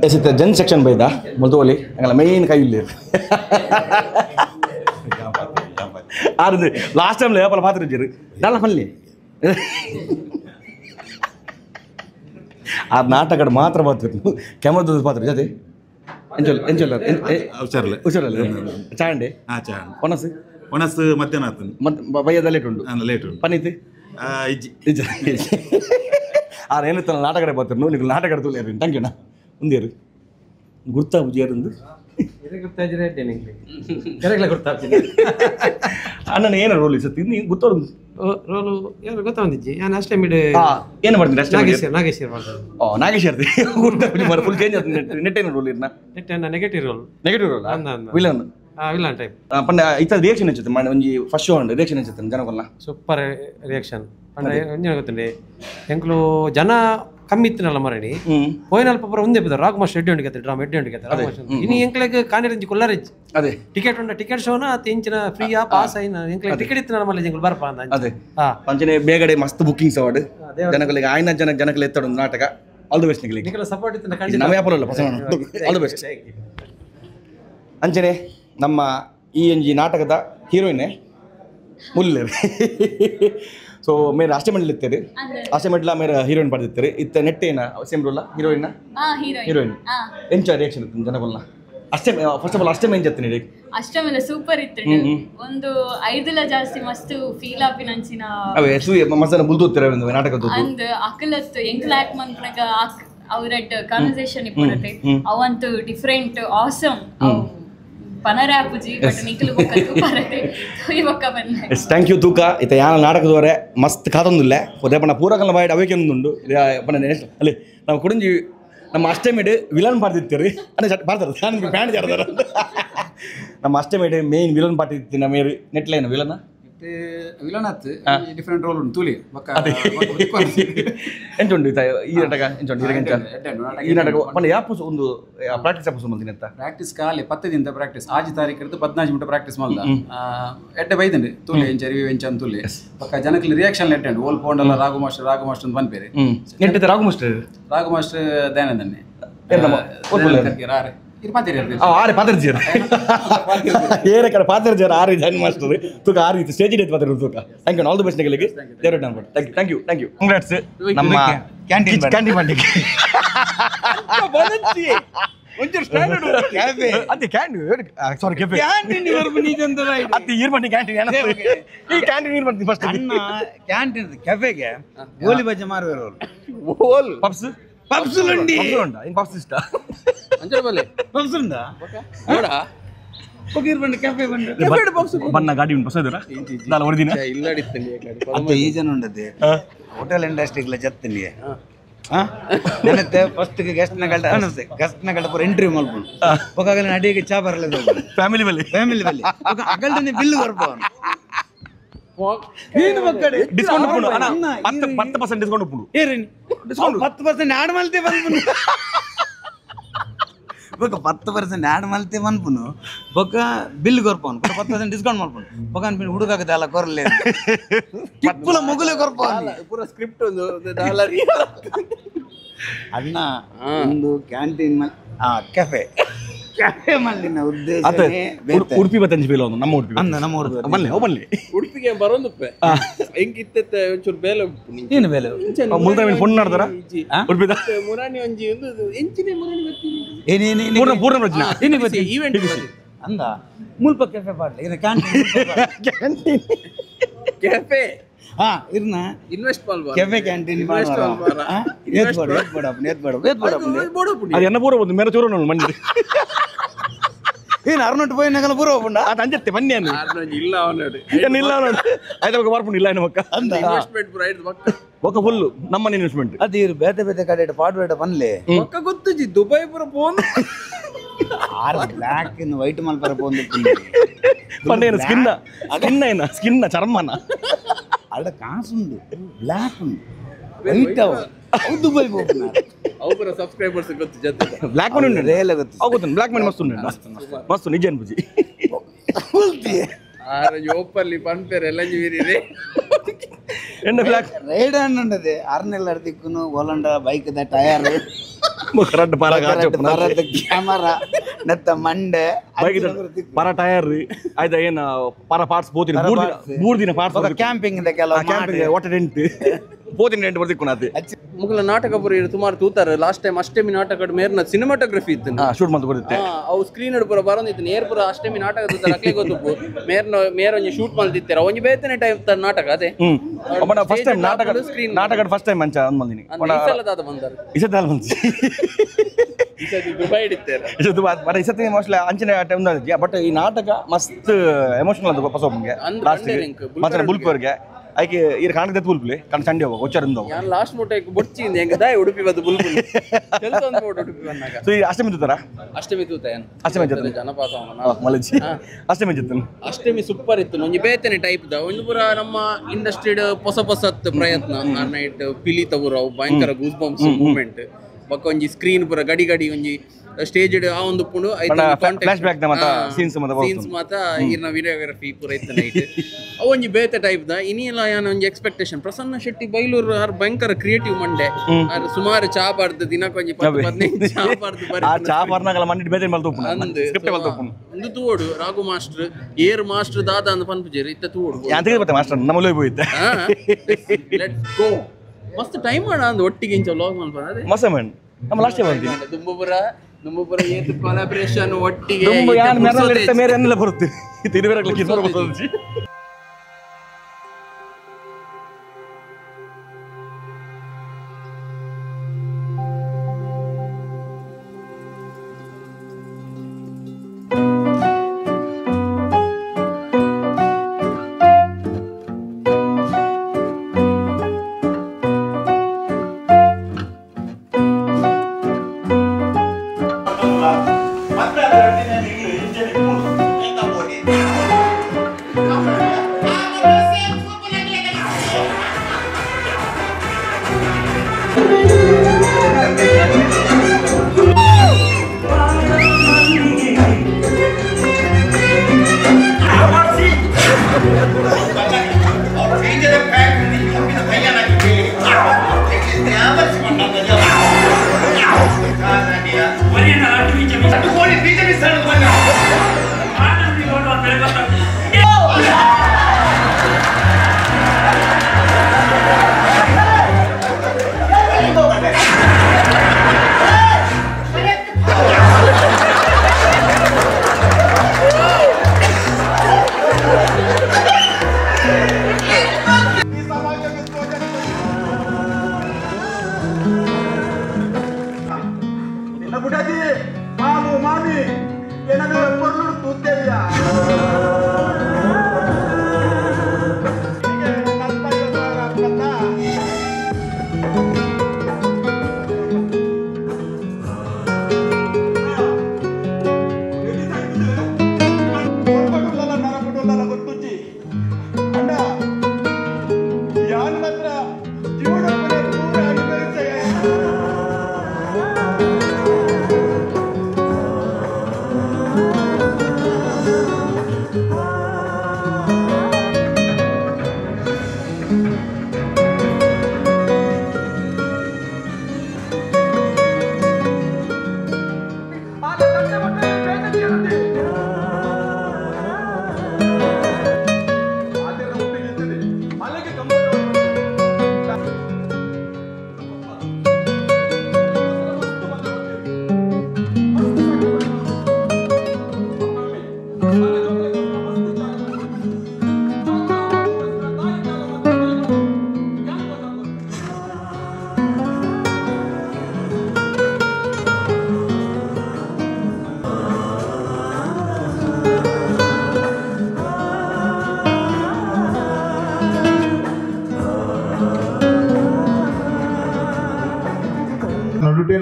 ಎಸಿತ ಜನ್ ಸೆಕ್ಷನ್ ಬೈದ ಮೊದಲು ಹಂಗಲ್ಲ ಮೇನ್ ಕೈ ಇಲ್ಲಿ ಆರು ಲಾಸ್ಟ್ ಟೈಮ್ ಪಲ ಪಾತ್ರ ಇದ್ದೀರಿ ಡಾಲ ಪಲ್ಲಿ ಆ ನಾಟಕ ಮಾತ್ರ ಬರ್ತಿತ್ತು ಕ್ಯಾಮ್ರಾದ ಪಾತ್ರ ಜೊತೆ ಹುಷಾರಲ್ಲ ಚಾಂಡೆ ಒಣಸು ಮಧ್ಯಾಹ್ನ ಬಯ್ಯದ ಲೇಟ್ ಲೇಟ್ ಪನೀತಿ ಏನಿತ್ತಲ್ಲ ನಾಟಕ ಬರ್ತಾರೆ ನೀವು ನಾಟಕ ತುಳಿಯಾರಿ ಥ್ಯಾಂಕ್ ಯೂನಾ ಮುಂದೇರು ಗುರ್ತಾ ಬುಜಿಯಾರಿಂದು ಅಣ್ಣನ ಏನು ರೋಲ್ ಇಸತ್ತಿ ನೀವು ಗೊತ್ತೋರು ರೋಲು ಯಾರು ಗೊತ್ತಾಗಿದ್ದಿ ನಾನು ಅಷ್ಟೇ ಏನು ಮಾಡ್ತೀನಿ ನಾಗೇಶ್ ನಾಗೇಶ್ ಫುಲ್ ಚೇಂಜ್ ಆಗ್ತದೆ ನೆಟ್ಟೇನು ರೋಲ್ ಇರ್ನ negative role villain villain type ಪಂಡ ಇತ್ತ ರಿಯಾಕ್ಷನ್ ಹೆಚ್ಚುತ್ತೆ ಒಂಜಿ ಫಸ್ಟ್ ಶೋ ಉಂಡು ರಿಯಾಕ್ಷನ್ ಹೆಚ್ಚುತ್ತೆ ಜನಗಳ್ನ ಸೂಪರ್ ರಿಯಾಕ್ಷನ್ ಪಂಡ ಎಂಜಿನ ಗೊತ್ತುಂಡೆ ಎಂಕ್ಲು ಜನ ಕಮ್ಮಿ ಇತ್ತಿನಲ್ಲ ಮರಣಿ ಪೋಯಿನಲ್ಪ ಪೂರ ಒಂದೇ ಬಿದ್ದ ರಾಗ್ ಮಾಸ್ಟರ್ ಎಡ್ಡಿ ಉಂಡಿಗೆ ಡ್ರಾಮಾ ಎಡ್ಡಿ ಉಂಡಿಗೆ ಇನ್ನು ಎಂಕ್ಲೆಗ್ ಕಾಣಿರಂಜಿ ಕೊಲ್ಲರೆಜ್ ಅದೇ ಟಿಕೆಟ್ ಉಂಡ ಟಿಕೆಟ್ ಶೋನ ಅತಿ ಇಂಚಿನ ಫ್ರೀಯಾ ಪಾಸ್ ಐನ ಎಂಕ್ಲೆಗ್ ಟಿಕೆಟ್ ಇತ್ತಿನ ಮಲ್ಲ ಜಂಗಲ್ ಬರ್ಪ ಅಂತ ಅದೇ ಪಂಚನೆ ಬೇಗಡೆ ಮಸ್ತ್ ಬುಕಿಂಗ್ಸ್ ಅವಾರ್ಡ್ ಜನಗಳಿಗೆ ಆಯ್ನ ಜನಕ್ಕೆ ಎತ್ತಡ ನಾಟಕ ಆಲ್ ದಿ ಬೆಸ್ಟ್ ನಿಖಲ ಸಪೋರ್ಟ್ ಇತ್ತಿನ ನಮ್ಮ ವ್ಯಾಪಾರ ಅಲ್ಲ ಆಲ್ ದಿ ಬೆಸ್ಟ್ ಅಂಚನೆ ನಮ್ಮ ಈ ಒಂಜಿ ನಾಟಕದ ಹೀರೋಯಿನ್ ಮುಲ್ಲೇರು ಸೊ ಮೇರೆ ಅಷ್ಟಮೆಂಟ್ಲಿ ಇರ್ತೀರಿ ಅಷ್ಟಮೆಂಟ್ಲ ಮೇರೆ ಹೀರೋಯಿನ್ ಪಡೆದಿರ್ತೀರಿ ಇತ್ತ ನೆಟ್ಟೇನ ಸೇಮ್ ರೋಲ ಹೀರೋಯಿನ್ ಎಂಚ ರಿಯಾಕ್ಷನ್ ಇತ್ತು ಜನಗಳ್ನ ಅಷ್ಟೇ ಫಸ್ಟ್ ಆಫ್ ಆಲ್ ಅಷ್ಟೇ ಮೇನ್ ಜತ್ತೀನಿ ರೀ ಅಷ್ಟಮೇಲೆ ಸೂಪರ್ ಇತ್ತು ಒಂದು 5 ಜಾಸ್ತಿ ಮಸ್ತ್ ಫೀಲ್ ಆಪಿನಂಚಿನ ಅವೇ ಮಸನ ಬುಲ್ದೋತ್ತೀರ ನಾಟಕದ ಅಂದ್ ಅಕಲತ್ತು ಎಂಕ್ಲ ಆಕ್ಟ್ ಮನ್ಪನಗ ಅವರಡ್ ಕನ್ವರ್ಸೇಷನ್ ಇಪ್ಪಡತೆ ಅವಂತು ಡಿಫರೆಂಟ್ ಆಸಮ್ ಪನರಾಪುಜಿ ಬಟ್ ನಿಖಲು ಬೊಕ್ಕ ತೂಪರತೆ ತೋಯಿ ಬೊಕ್ಕ ಬಂದೆ ಥ್ಯಾಂಕ್ ಯು ತೂಕ ಇತ ಯಾನ ನಾಟಕದವರೆ ಮಸ್ತ್ ಕಾತೊಂದುಲ್ಲ ಪನ ಪೂರಕಲ್ನ ಬಾಯ್ಡ್ ಅವಕ್ಕೆ ಒಂದುಂಡು ಪನ ಅಲ್ಲಿ ನಾವು ಕುಡಿಂಜಿ ನಮ್ಮ ಅಷ್ಟಮಿಡ್ ವಿಲನ್ ಪಾಡ್ತಿರ್ತೀರಿ ಅಂದರೆ ಪಾಡ್ತಾರೆ ನಾನು ಬ್ಯಾಂಡ್ ಜಾಡ್ದಾರ ನಮ್ಮ ಅಷ್ಟಮಿಡ್ ಮೇನ್ ವಿಲನ್ ಪಾಡ್ತಿರ್ತೀನಿ ನಮ್ಮ ನೆಟ್ಲೇನು ವಿಲನ್ ವಿಲನತ್ ಡಿಫರೆಂಟ್ ರೋಲ್ ಉಂಟು ತೂಲಿ ಬಕ್ಕ ಎಂಚುಂಡು ಈ ನಾಟಕ ಎಂಚುಂಡು ಇರಗೆಂಚ ಈ ನಾಟಕ ಪಂಡ ಯಾಪುಸು ಒಂದು ಪ್ರಾಕ್ಟೀಸ್ ಯಾಪುಸು ಮಲ್ತಿನ ಅಂತ ಪ್ರಾಕ್ಟೀಸ್ ಕಾಲೆ 10 ದಿನದ ಪ್ರಾಕ್ಟೀಸ್ 6 ತಾರೀಕು 14 ಮಿನಿಟ್ ಪ್ರಾಕ್ಟೀಸ್ ಮಲ್ದ ಎಡ್ಡೆ ಬೈದಂಡು ತೂಲಿ ಎಂಚರಿ ವೆಂಚ ಅಂತೂಲಿ ಬಕ್ಕ ಜನಕ್ಕೆ ರಿಯಾಕ್ಷನ್ ಎಟ್ಟಂಡು ಓಲ್ ಪೋಂಡಲ್ಲ ರಾಘು ಮಾಸ್ಟರ್ ಅಂತ ಬಂದ್ಬೇರೆ ನೆಟ್ಟಿದ ರಾಘು ಮಾಸ್ಟರ್ ದಯಾನಂದನ್ನೇ ರಾರೆ ಆರೆ ಪಾತ್ರಜೀರ ಏರೆ ಕಡೆ ಪಾತ್ರಜೀರ ಆರು ಜಾಯಿನ್ ಮಾಸ್ಟರ್ ತೂಕ ಆರು ಸ್ಟೇಜ್ ಇಡೈತೆ ಪಾತ್ರ ತೂಕ thank you all the best ನಿಗಳಿಗೆ ದೇವರ ಅನ್ಬೋದು ಥ್ಯಾಂಕ್ ಯು ಕಂಗ್ರಾಟ್ಸ್ ನಮ್ಮ ಕ್ಯಾಂಟೀನ್ ಬಂಡಿಗೆ ಒಂಚೂರು ಸ್ಟ್ಯಾಂಡರ್ಡ್ ಕ್ಯಾಫೆ ಅದೇ ಕ್ಯಾಂಟೀನ್ ಸಾರಿ ಕೆಫೆ ಕ್ಯಾಂಟೀನ್ ಬರ್ಬು ನೀಜಂತ ಅತ್ತೆ ಈರ್ಬಂಡಿ ಕ್ಯಾಂಟೀನ್ ಈ ಕ್ಯಾಂಟೀನ್ ಈರ್ಬಂಡಿ ಫಸ್ಟ್ ಕ್ಯಾಂಟೀನ್ ಕೆಫೆಗೆ ಗೋಲಿ ಬಜ್ಜೆ ಮಾರುವರು ಓಲ್ ಪಪ್ಸ್ ಪಪ್ಸುಲುಂಡಿ ಪಪ್ಸುಲುಂಡಾ ಇನ್ ಪಪ್ಸ್ ಇಷ್ಟ ಅಂಜಲ್ ಬಲೆ ಪಪ್ಸುಂಡಾ ನೋಡಾ ಹೋಗಿರ್ ಬಂದು ಕೆಫೆ ಬಂದು ಕೆಫೆ ಪಪ್ಸ್ ಬಣ್ಣ ಗಾಡಿ ಉಂಟು ಹೊಸದರ ನಾನು ಹೊರದಿನ ಇಲ್ಲಡಿತ್ತಲ್ಲಿ ಅಂತ ಈ ಜನ ಉಂಡದೆ ಹೋಟೆಲ್ ಇಂಡಸ್ಟ್ರಿಗಳ ಜತ್ತಿನಿ ಫಸ್ಟ್ ಗೆಸ್ಟ್ ನಗಡ ಪೂರ ಎಂಟ್ರಿ ಮಲ್ಪುಂಡು ಒಕ್ಕಾಗಲ ಅಡಿಗೆ ಚಾ ಬರಲ್ಲ ಫ್ಯಾಮಿಲಿ ಬಲ್ಲಿ ಅಗಲ್ದನೆ ಬಿಲ್ ಬರ್ಬೋದು ಡಿಸ್ಕೌಂಟ್ ಉಪ್ಪುಂಡು ಅಣ್ಣ 10% ಡಿಸ್ಕೌಂಟ್ ಉಪ್ಪುಂಡು ಏರೇನಿ 10% ಆಡ್ ಮಲ್ತೆ ಬಂದ್ಪುನು ಬೊಕ್ಕ 10% ಆಡ್ ಮಲ್ತೆ ಬಂದ್ಪುನು ಬೊಕ್ಕ ಬಿಲ್ ಕೊರ್ಪವನು 10% ಡಿಸ್ಕೌಂಟ್ ಮಾಡ್ಪುನು ಬೊಕ್ಕ ಹುಡುಗಾಗದೆ ಅಲ್ಲ ಕೊರಲೆ ಟಿಪ್ಪುಲ ಮೊಗಲೆ ಕೊರ್ಪವನು ಪೂರ ಸ್ಕ್ರಿಪ್ಟ್ ಒಂದು ಡಾಲರ್ ಅಣ್ಣ ಒಂದು ಕ್ಯಾಂಟೀನ್ ಕೆಫೆ ಮಲ್ಲಿನ ಉದ್ದೇಶ ಉಡುಪಿ ಬತ್ತಂಜಿ ಬೇಲ ನಮ್ಮ ಉಡುಪಿ ನಮ್ಮ ಉಡುಪಿ ಬನ್ನಿ ಉಡುಪಿಗೆ ಬರೋದಪ್ಪೆ ಹೆಂಗಿತ್ತೆ ಒಂಚೂರು ಬೇಲೆ ಏನು ಬೇಲೆ ಮುಲ್ತಾನ ಫೋನ್ ಮಾಡ್ತಾರ ಉಡುಪಿದ ಮುರಾಣಿ ಒಂಜಿ ಒಂದು ಎಂಚಿನ ಮುರಾಣಿ ಏನೇನು ಪೂರ್ಣ ರಚನೆ ಈವೆಂಟ್ ಅಂದ ಮುಲ್ಪ ಕೆಫೆ ಪಾಡ್ಲಿ ಇದು ಕ್ಯಾಂಟೀನ್ ಕೆಫೆ ಹಾ ಇರ್ನ ಇನ್ವೆಸ್ಟ್ ಮಾಡ್ಬಾರ ಕೆಫೆ ಕ್ಯಾಂಟೀನ್ ಅದು ಎನ್ನ ಪೂರ ಒಂದು ಮೇರೆ ಚೂರು ಮಂಡಿ ಏನು ಅರ್ನೊಟ್ಟು పోయి నగల పూర ಹೋಗ್ಬಂಡ ಅದು ಅಂಜತ್ತೆ ಬನ್ನಿ ಅನ್ನು ಇಲ್ಲ ಅವನೋಡು ಇಲ್ಲ ನೋಡಿ ಆಯ್ತು ಬಕ್ಕ ಬರ್ಪುಂಡು ಇಲ್ಲ ಏನು ಬಕ್ಕ ಇನ್ವೆಸ್ಟ್ಮೆಂಟ್ ಪೂರ ಐದು ಬಕ್ಕ ಬಕ್ಕ ಫುಲ್ ನಮ್ಮ ಇನ್ವೆಸ್ಟ್ಮೆಂಟ್ ಅದು ಇರು ಬೇತೆ ಬೇತೆ ಕಡೆ ಪಾಡ್ಬೇಡ ಬನ್ಲೆ ಬಕ್ಕ ಗೊತ್ತುಜಿ ದುಬೈ ಪೂರ ಫೋನ್ ಆರು ಬ್ಲಾಕ್ ಇನ್ನು ವೈಟ್ ಮಲ್ಪರ ಪೋಂದು ಪಂಡೇನು ಸ್ಕಿನ್ನ ಚರ್ಮನ ಅಲ್ಲ ಕಾಸುಂಡು ಬ್ಲಾಕ್ ಉಂಡು ವೈಟ್ ಅವ ದುಬೈ ಹೋಗ್ತಾರೆ ಅವು ಪೂರ ಸಬ್ಸ್ಕ್ರೈಬರ್ಸ್ ಗೊತ್ತು ಜೊತೆ ಬ್ಲಾಕ್ ಮನಿ ಉಂಟು ರೇಲ ಗೊತ್ತು ಆಗುತ್ತಾನೆ ಬ್ಲಾಕ್ ಮನಿ ಮಸ್ತ್ ಉಂಟು ಮಸ್ತ್ ನಿಜ ಅನ್ಬುಜಿ ಓಪಲ್ಲಿ ಪನ್ಪೇರ್ ಎಲ್ಲ ಜೀವಿರಿ ಎಂಡ ಬ್ಲಾಕ್ ರೈಡ್ ಅನ್ನುಂಡದೆ ಅರ್ನೆಲ್ಲ ಅರ್ದಿಕ್ಕುನು ಒಲಂಡ ಬೈಕ್ ದ ಟಯರ್ ಕರೆಕ್ಟ್ ಕ್ಯಾಮರಾ ನೆತ್ತ ಮಂಡೆ ಬೈಕ್ ಪರ ಟಯರ್ ಆಯ್ತಾ ಏನ ಪರ ಪಾರ್ಟ್ಸ್ ಬೋತಿನ 3 ದಿನ ಪಾರ್ಟ್ಸ್ ಕ್ಯಾಂಪಿಂಗ್ ದ ಕೆಲವು ವಾಟರ್ ಡೆಂಟ್ ಬೋತಿನ ಡೆಂಟ್ ಬರ್ದಿಕ್ಕುನ ಅದು ಮುಗಲ ನಾಟಕ ಪುರ ಸುಮಾರು ತೂತಾರೆ ಲಾಸ್ಟ್ ಟೈಮ್ ಅಷ್ಟಮಿ ನಾಟಕ ಮೇರ್ನ ಸಿನಿಮಾಟೋಗ್ರಫಿ ಇತ್ತು ಶೂಟ್ ಮಾಡ್ತಾ ಕೊಡುತ್ತೆ ಅವು ಸ್ಕ್ರೀನ್ ಪುರ ಬರೋದಿತ್ತು ನೇರ್ ಪುರ ಅಷ್ಟಮಿ ನಾಟಕ ತೂತಾರೆ ಅಕ್ಲೆ ಗೊತ್ತು ಮೇರ್ ಒಂಜಿ ಶೂಟ್ ಮಾಡ್ತಿತ್ತಾರೆ ಒಂಜಿ ಬೇತನೆ ಟೈಮ್ ತ ನಾಟಕ ಅದೇ ಒಬ್ಬನ ಫಸ್ಟ್ ಟೈಮ್ ನಾಟಕ ಫಸ್ಟ್ ಟೈಮ್ ಮಂಚ ಅಂದ್ಮಂದಿನಿ ಇಸಲದಾದ ಬಂದರು ಇಸದಾಲ ಮಂಚಿ ಇಸದಿ ದುಬೈ ಇಡ್ತಾರೆ ಇದು ಬಟ್ ಇಸತಿ ಮೋಸ್ಟ್ಲಿ ಅಂಚಿನ ಟೈಮ್ ಬಟ್ ಈ ನಾಟಕ ಮಸ್ತ್ ಎಮೋಷನಲ್ ಅದು ಪಸೋಮ್ಗೆ ಲಾಸ್ಟ್ ಮತ್ತೆ ಬುಲ್ಪರ್ಗೆ ಆಯ್ಕೆ ಇರ ಕಾಣದ ಬುಲ್ಪುಲೆ ಕಣ ಸಂಡೆ ಹೋಗ ಒಚ್ಚರಿಂದ ನಾನು ಲಾಸ್ಟ್ ಮೊಟ್ಟೆ ಬೊಚ್ಚಿಂದ ಹೆಂಗ ದಾಯ ಉಡುಪಿ ಬದು ಬುಲ್ಪುಲ್ ಕೆಲಸ ಒಂದು ಫೋಟೋ ಉಡುಪಿ ಬಂದಾಗ ಸೊ ಈ ಅಷ್ಟಮಿ ತೂತಾರ ಅಷ್ಟಮಿ ತೂತಾಯನ್ ಅಷ್ಟಮಿ ಜೊತೆ ಜನಪಾತ ಮಲಜಿ ಅಷ್ಟಮಿ ಜೊತೆ ಅಷ್ಟಮಿ ಸೂಪರ್ ಇತ್ತು ಒಂಜಿ ಬೇತನೆ ಟೈಪ್ ದ ಒಂದು ಪುರ ನಮ್ಮ ಇಂಡಸ್ಟ್ರಿಡ್ ಹೊಸ ಪ್ರಯತ್ನ ಆ ನೈಟ್ ಪಿಲಿ ತಗುರವು ಭಯಂಕರ ಗೂಸ್ ಬಂಪ್ಸ್ ಮೂವ್ಮೆಂಟ್ ಬಕ್ಕ ಒಂಜಿ ಸ್ಕ್ರೀನ್ ಪುರ ಗಡಿ ಗಡಿ ಒಂಜಿ ಸ್ಟೇಜ್ ಆ ಒಂದು ಪುಂಡು ಫ್ಲಾಶ್ ಬ್ಯಾಕ್ ದ ಮತ ಸೀನ್ಸ್ ಮಾತ ಇರ್ನ ವಿಡಿಯೋಗ್ರಫಿ ಪೂರ ಇತ್ತು ನೈಟ್ ಅವು ಒಂಜಿ ಬೇತೆ ಟೈಪ್ ದ ಇನ್ನಿಲ್ಲ ಯಾನ ಒಂಜಿ ಎಕ್ಸ್ಪೆಕ್ಟೇಷನ್ ಪ್ರಸನ್ನ ಶೆಟ್ಟಿ ಬೈಲೂರು ಆರ್ ಭಯಂಕರ ಕ್ರಿಯೇಟಿವ್ ಮಂಡೆ ಆರ್ ಸುಮಾರು ಚಾ ಬಾರ್ದು ದಿನಕ್ಕೊಂಜಿ 10-15 ಚಾ ಬಾರ್ದು ಆ ಚಾ ಬಾರ್ನಾಗಲ ಮಂಡಿ ಬೇತೆ ಮಲ್ತು ಸ್ಕ್ರಿಪ್ಟ್ ಮಲ್ತು ಒಂದು ತೂಡು ರಾಘು ಮಾಸ್ಟರ್ ಏರ್ ಮಾಸ್ಟರ್ ದಾದ ಅಂತ ಪನ್ಪುಜೇರಿ ಇತ್ತ ತೂಡು ಯಾಂತ್ರಿಕ ಬತ್ತೆ ಮಾಸ್ಟರ್ ನಮ್ಮಲ್ಲಿ ಹೋಯ್ತೆ ಲೆಟ್ಸ್ ಗೋ ಮಸ್ತ್ ಟೈಮ್ ಮಾಡ ಅಂದ ಒಟ್ಟಿಗೆ ಇಂಚ ವ್ಲಾಗ್ ಮಲ್ಪ ಅದೇ ಮಸ್ತ್ ಮನ್ ನಮ್ಮ ಲಾಸ್ಟ್ ಟೈಮ್ ಬಂದಿನಿ ದುಂಬುಪುರ ಏತು ಕೊಲಾಬರೇಷನ್ ಒಟ್ಟಿಗೆ ದುಂಬು ಯಾನ್ ಮೇರೆ ಮೇರೆ ಅನ್ನಲ್ಲ ಬರುತ್ತೆ ತಿರುವೆರಕ್ಕೆ ಕಿನ್ನರ ಬರ್ತದೆ Mas ಮಾಮಿ ಏನಾದ್ರು ಎಪ್ಪರ್ಲು ತೂತೇವಿಯಾ